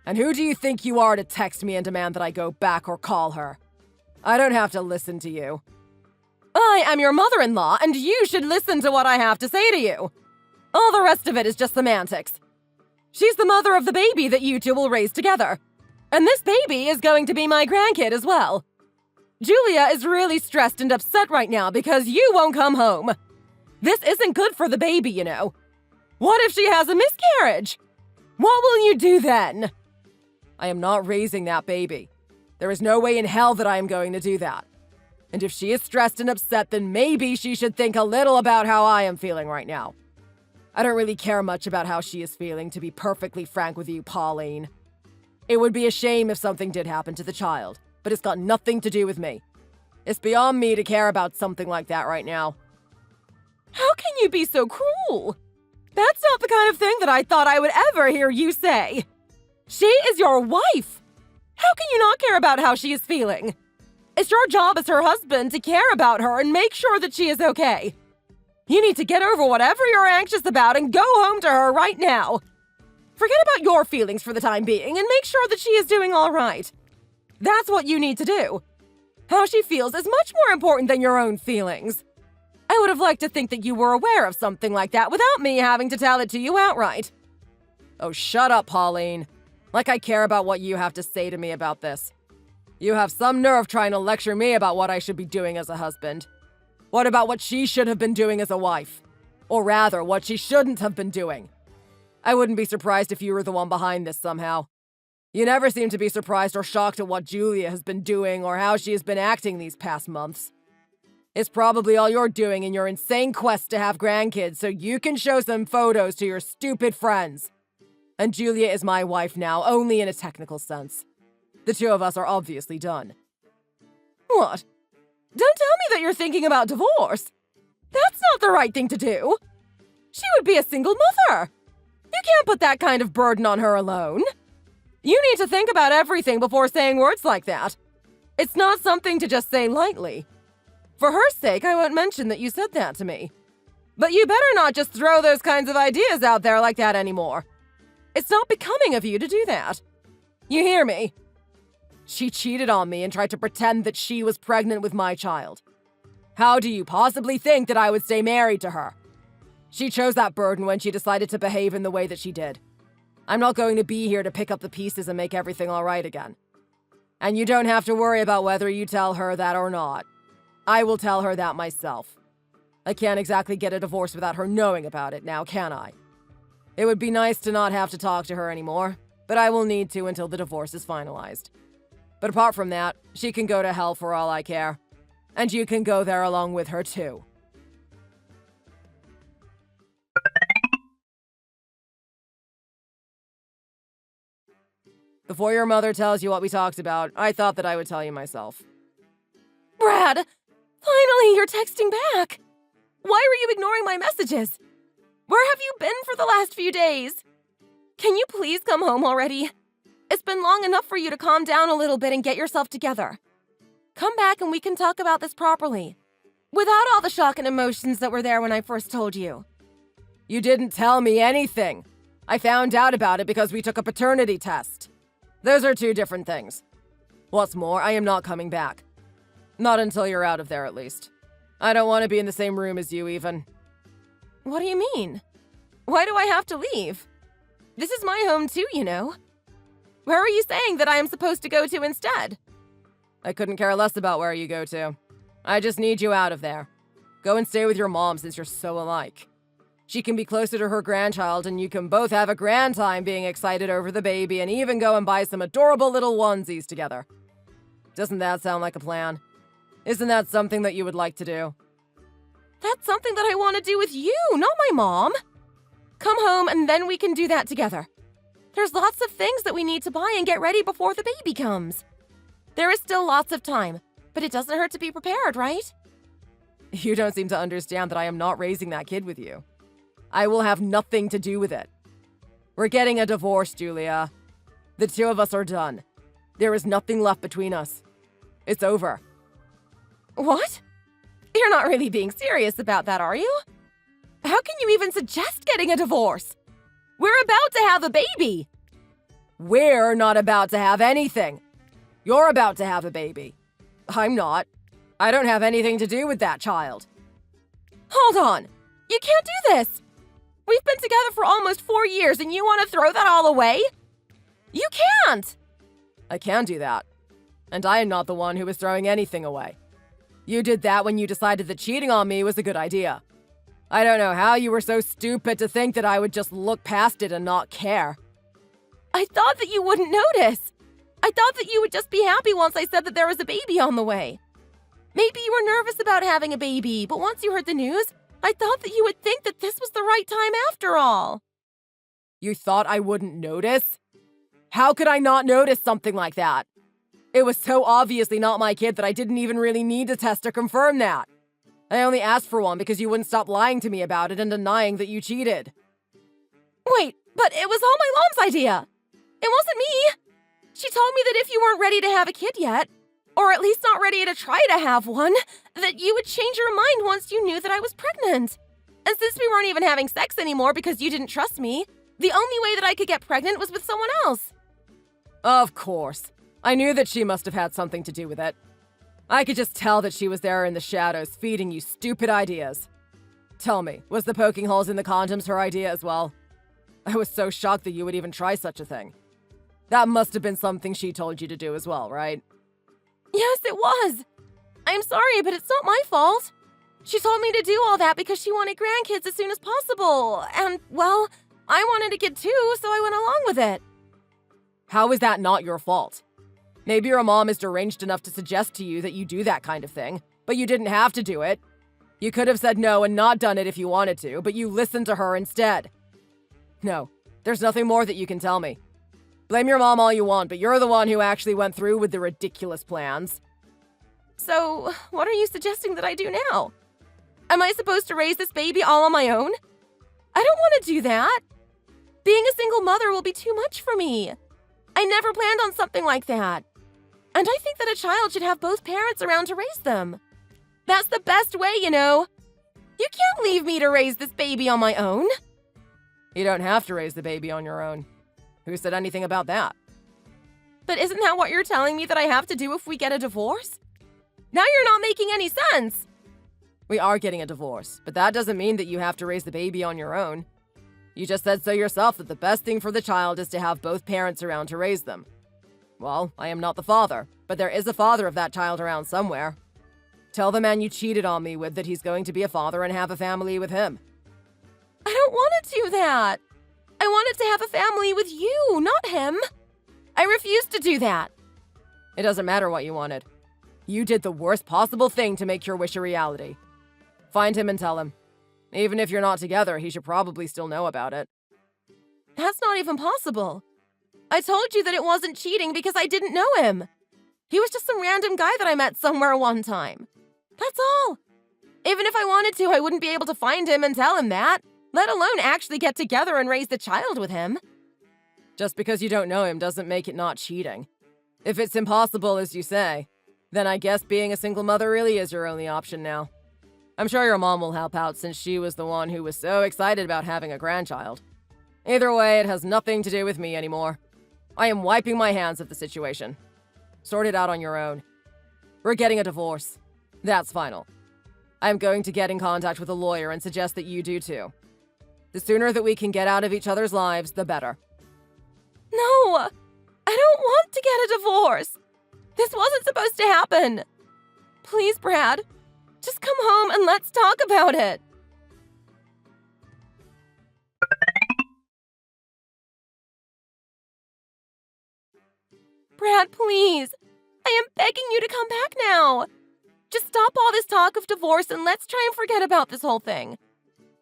And who do you think you are to text me and demand that I go back or call her? I don't have to listen to you. I am your mother-in-law, and you should listen to what I have to say to you. All the rest of it is just semantics. She's the mother of the baby that you two will raise together. And this baby is going to be my grandkid as well. Julia is really stressed and upset right now because you won't come home. This isn't good for the baby, you know. What if she has a miscarriage? What will you do then? I am not raising that baby. There is no way in hell that I am going to do that. And if she is stressed and upset, then maybe she should think a little about how I am feeling right now. I don't really care much about how she is feeling, to be perfectly frank with you, Pauline. It would be a shame if something did happen to the child, but it's got nothing to do with me. It's beyond me to care about something like that right now. How can you be so cruel? That's not the kind of thing that I thought I would ever hear you say. She is your wife. How can you not care about how she is feeling? It's your job as her husband to care about her and make sure that she is okay. You need to get over whatever you're anxious about and go home to her right now. Forget about your feelings for the time being and make sure that she is doing all right. That's what you need to do. How she feels is much more important than your own feelings. I would have liked to think that you were aware of something like that without me having to tell it to you outright. Oh, shut up, Pauline. Like I care about what you have to say to me about this. You have some nerve trying to lecture me about what I should be doing as a husband. What about what she should have been doing as a wife? Or rather, what she shouldn't have been doing? I wouldn't be surprised if you were the one behind this somehow. You never seem to be surprised or shocked at what Julia has been doing or how she has been acting these past months. It's probably all you're doing in your insane quest to have grandkids so you can show some photos to your stupid friends. And Julia is my wife now, only in a technical sense. The two of us are obviously done. What? Don't tell me that you're thinking about divorce. That's not the right thing to do. She would be a single mother. You can't put that kind of burden on her alone. You need to think about everything before saying words like that. It's not something to just say lightly. For her sake, I won't mention that you said that to me. But you better not just throw those kinds of ideas out there like that anymore. It's not becoming of you to do that. You hear me? She cheated on me and tried to pretend that she was pregnant with my child. How do you possibly think that I would stay married to her? She chose that burden when she decided to behave in the way that she did. I'm not going to be here to pick up the pieces and make everything all right again. And you don't have to worry about whether you tell her that or not. I will tell her that myself. I can't exactly get a divorce without her knowing about it now, can I? It would be nice to not have to talk to her anymore, but I will need to until the divorce is finalized. But apart from that, she can go to hell for all I care. And you can go there along with her too. Before your mother tells you what we talked about, I thought that I would tell you myself. Brad, finally you're texting back. Why were you ignoring my messages? Where have you been for the last few days? Can you please come home already? It's been long enough for you to calm down a little bit and get yourself together. Come back and we can talk about this properly, without all the shock and emotions that were there when I first told you. You didn't tell me anything. I found out about it because we took a paternity test. Those are two different things. What's more, I am not coming back. Not until you're out of there, at least. I don't want to be in the same room as you, even. What do you mean? Why do I have to leave? This is my home too, you know. Where are you saying that I am supposed to go to instead? I couldn't care less about where you go to. I just need you out of there. Go and stay with your mom since you're so alike. She can be closer to her grandchild and you can both have a grand time being excited over the baby and even go and buy some adorable little onesies together. Doesn't that sound like a plan? Isn't that something that you would like to do? That's something that I want to do with you, not my mom. Come home and then we can do that together. There's lots of things that we need to buy and get ready before the baby comes. There is still lots of time, but it doesn't hurt to be prepared, right? You don't seem to understand that I am not raising that kid with you. I will have nothing to do with it. We're getting a divorce, Julia. The two of us are done. There is nothing left between us. It's over. What? You're not really being serious about that, are you? How can you even suggest getting a divorce? We're about to have a baby. We're not about to have anything. You're about to have a baby. I'm not. I don't have anything to do with that child. Hold on. You can't do this. We've been together for almost 4 years and you want to throw that all away? You can't. I can do that. And I am not the one who is throwing anything away. You did that when you decided that cheating on me was a good idea. I don't know how you were so stupid to think that I would just look past it and not care. I thought that you wouldn't notice. I thought that you would just be happy once I said that there was a baby on the way. Maybe you were nervous about having a baby, but once you heard the news, I thought that you would think that this was the right time after all. You thought I wouldn't notice? How could I not notice something like that? It was so obviously not my kid that I didn't even really need a test to confirm that. I only asked for one because you wouldn't stop lying to me about it and denying that you cheated. Wait, but it was all my mom's idea. It wasn't me. She told me that if you weren't ready to have a kid yet, or at least not ready to try to have one, that you would change your mind once you knew that I was pregnant. And since we weren't even having sex anymore because you didn't trust me, the only way that I could get pregnant was with someone else. Of course. I knew that she must have had something to do with it. I could just tell that she was there in the shadows feeding you stupid ideas. Tell me, was the poking holes in the condoms her idea as well? I was so shocked that you would even try such a thing. That must have been something she told you to do as well, right? Yes, it was. I'm sorry, but it's not my fault. She told me to do all that because she wanted grandkids as soon as possible. And, well, I wanted a kid too, so I went along with it. How is that not your fault? Maybe your mom is deranged enough to suggest to you that you do that kind of thing, but you didn't have to do it. You could have said no and not done it if you wanted to, but you listened to her instead. No, there's nothing more that you can tell me. Blame your mom all you want, but you're the one who actually went through with the ridiculous plans. So, what are you suggesting that I do now? Am I supposed to raise this baby all on my own? I don't want to do that. Being a single mother will be too much for me. I never planned on something like that. And I think that a child should have both parents around to raise them. That's the best way, you know. You can't leave me to raise this baby on my own. You don't have to raise the baby on your own. Who said anything about that? But isn't that what you're telling me that I have to do if we get a divorce? Now you're not making any sense. We are getting a divorce, but that doesn't mean that you have to raise the baby on your own. You just said so yourself that the best thing for the child is to have both parents around to raise them. Well, I am not the father, but there is a father of that child around somewhere. Tell the man you cheated on me with that he's going to be a father and have a family with him. I don't want to do that. I wanted to have a family with you, not him. I refuse to do that. It doesn't matter what you wanted. You did the worst possible thing to make your wish a reality. Find him and tell him. Even if you're not together, he should probably still know about it. That's not even possible. I told you that it wasn't cheating because I didn't know him. He was just some random guy that I met somewhere one time. That's all. Even if I wanted to, I wouldn't be able to find him and tell him that, let alone actually get together and raise the child with him. Just because you don't know him doesn't make it not cheating. If it's impossible, as you say, then I guess being a single mother really is your only option now. I'm sure your mom will help out since she was the one who was so excited about having a grandchild. Either way, it has nothing to do with me anymore. I am wiping my hands of the situation. Sort it out on your own. We're getting a divorce. That's final. I'm going to get in contact with a lawyer and suggest that you do too. The sooner that we can get out of each other's lives, the better. No! I don't want to get a divorce! This wasn't supposed to happen! Please, Brad, just come home and let's talk about it! Brad, please! I am begging you to come back now! Just stop all this talk of divorce and let's try and forget about this whole thing.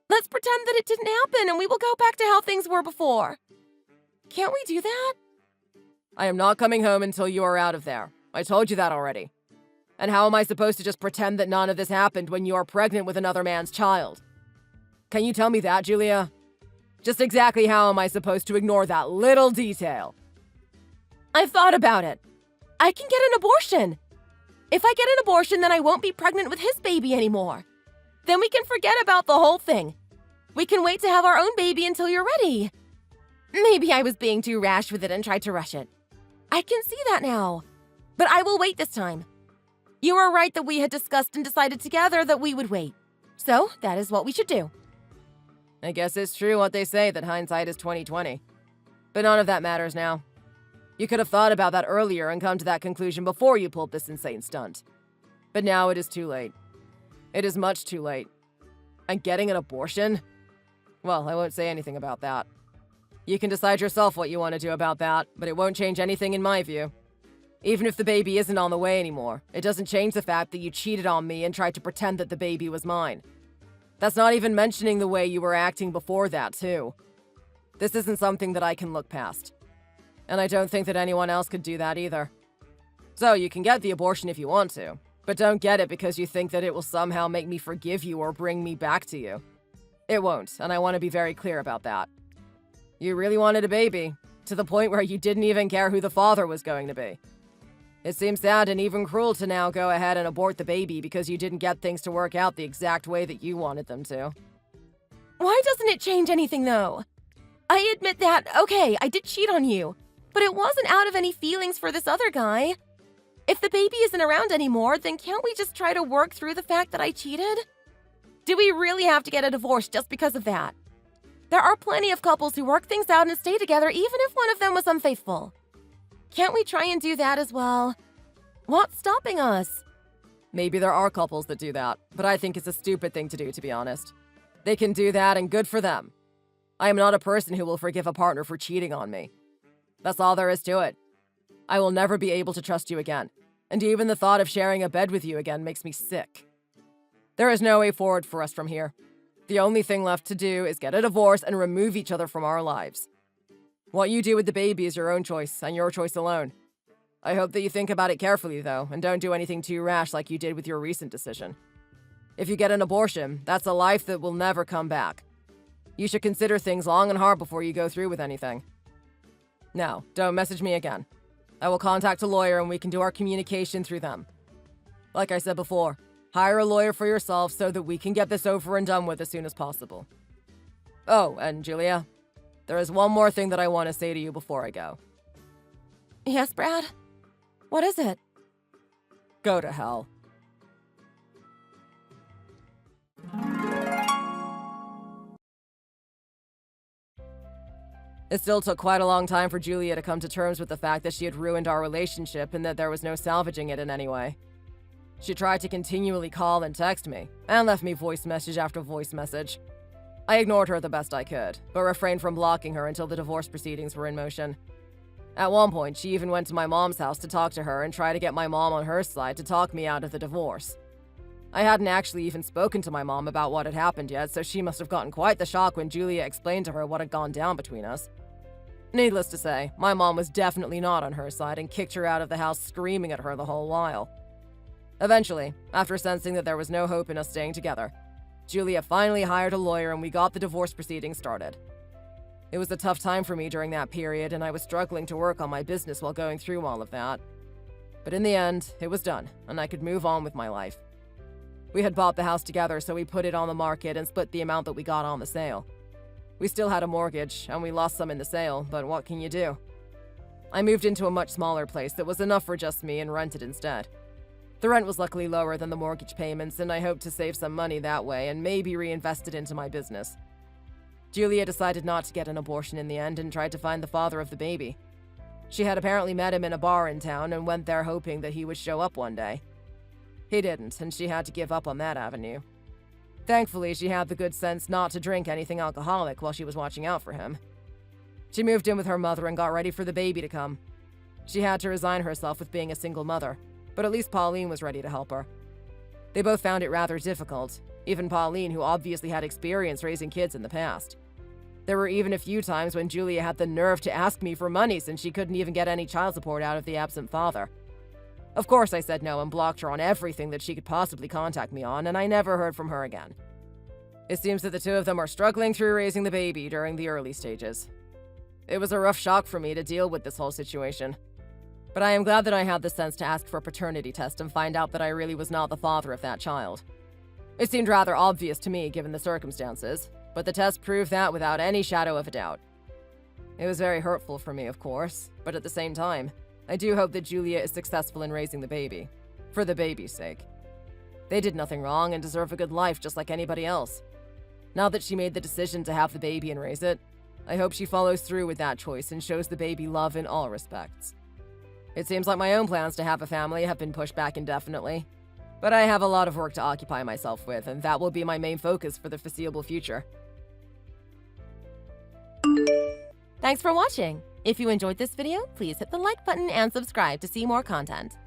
Let's pretend that it didn't happen and we will go back to how things were before. Can't we do that? I am not coming home until you are out of there. I told you that already. And how am I supposed to just pretend that none of this happened when you're pregnant with another man's child? Can you tell me that, Julia? Just exactly how am I supposed to ignore that little detail? I've thought about it. I can get an abortion. If I get an abortion, then I won't be pregnant with his baby anymore. Then we can forget about the whole thing. We can wait to have our own baby until you're ready. Maybe I was being too rash with it and tried to rush it. I can see that now. But I will wait this time. You were right that we had discussed and decided together that we would wait. So that is what we should do. I guess it's true what they say, that hindsight is 20/20. But none of that matters now. You could have thought about that earlier and come to that conclusion before you pulled this insane stunt. But now it is too late. It is much too late. And getting an abortion? Well, I won't say anything about that. You can decide yourself what you want to do about that, but it won't change anything in my view. Even if the baby isn't on the way anymore, it doesn't change the fact that you cheated on me and tried to pretend that the baby was mine. That's not even mentioning the way you were acting before that, too. This isn't something that I can look past. And I don't think that anyone else could do that either. So you can get the abortion if you want to, but don't get it because you think that it will somehow make me forgive you or bring me back to you. It won't, and I want to be very clear about that. You really wanted a baby, to the point where you didn't even care who the father was going to be. It seems sad and even cruel to now go ahead and abort the baby because you didn't get things to work out the exact way that you wanted them to. Why doesn't it change anything, though? I admit that, okay, I did cheat on you, but it wasn't out of any feelings for this other guy. If the baby isn't around anymore, then can't we just try to work through the fact that I cheated? Do we really have to get a divorce just because of that? There are plenty of couples who work things out and stay together even if one of them was unfaithful. Can't we try and do that as well? What's stopping us? Maybe there are couples that do that, but I think it's a stupid thing to do, to be honest. They can do that, and good for them. I am not a person who will forgive a partner for cheating on me. That's all there is to it. I will never be able to trust you again, and even the thought of sharing a bed with you again makes me sick. There is no way forward for us from here. The only thing left to do is get a divorce and remove each other from our lives. What you do with the baby is your own choice, and your choice alone. I hope that you think about it carefully, though, and don't do anything too rash like you did with your recent decision. If you get an abortion, that's a life that will never come back. You should consider things long and hard before you go through with anything. Now, don't message me again. I will contact a lawyer and we can do our communication through them. Like I said before, hire a lawyer for yourself so that we can get this over and done with as soon as possible. Oh, and Julia, there is one more thing that I want to say to you before I go. Yes, Brad? What is it? Go to hell. It still took quite a long time for Julia to come to terms with the fact that she had ruined our relationship and that there was no salvaging it in any way. She tried to continually call and text me, and left me voice message after voice message. I ignored her the best I could, but refrained from blocking her until the divorce proceedings were in motion. At one point, she even went to my mom's house to talk to her and try to get my mom on her side to talk me out of the divorce. I hadn't actually even spoken to my mom about what had happened yet, so she must have gotten quite the shock when Julia explained to her what had gone down between us. Needless to say, my mom was definitely not on her side and kicked her out of the house screaming at her the whole while. Eventually, after sensing that there was no hope in us staying together, Julia finally hired a lawyer and we got the divorce proceedings started. It was a tough time for me during that period and I was struggling to work on my business while going through all of that. But in the end, it was done and I could move on with my life. We had bought the house together, so we put it on the market and split the amount that we got on the sale. We still had a mortgage, and we lost some in the sale, but what can you do? I moved into a much smaller place that was enough for just me and rented instead. The rent was luckily lower than the mortgage payments, and I hoped to save some money that way and maybe reinvest it into my business. Julia decided not to get an abortion in the end and tried to find the father of the baby. She had apparently met him in a bar in town and went there hoping that he would show up one day. He didn't, and she had to give up on that avenue. Thankfully, she had the good sense not to drink anything alcoholic while she was watching out for him. She moved in with her mother and got ready for the baby to come. She had to resign herself with being a single mother, but at least Pauline was ready to help her. They both found it rather difficult, even Pauline, who obviously had experience raising kids in the past. There were even a few times when Julia had the nerve to ask me for money since she couldn't even get any child support out of the absent father. Of course I said no and blocked her on everything that she could possibly contact me on, and I never heard from her again. It seems that the two of them are struggling through raising the baby during the early stages. It was a rough shock for me to deal with this whole situation. But I am glad that I had the sense to ask for a paternity test and find out that I really was not the father of that child. It seemed rather obvious to me given the circumstances, but the test proved that without any shadow of a doubt. It was very hurtful for me, of course, but at the same time, I do hope that Julia is successful in raising the baby, for the baby's sake. They did nothing wrong and deserve a good life just like anybody else. Now that she made the decision to have the baby and raise it, I hope she follows through with that choice and shows the baby love in all respects. It seems like my own plans to have a family have been pushed back indefinitely, but I have a lot of work to occupy myself with, and that will be my main focus for the foreseeable future. Thanks for watching! If you enjoyed this video, please hit the like button and subscribe to see more content.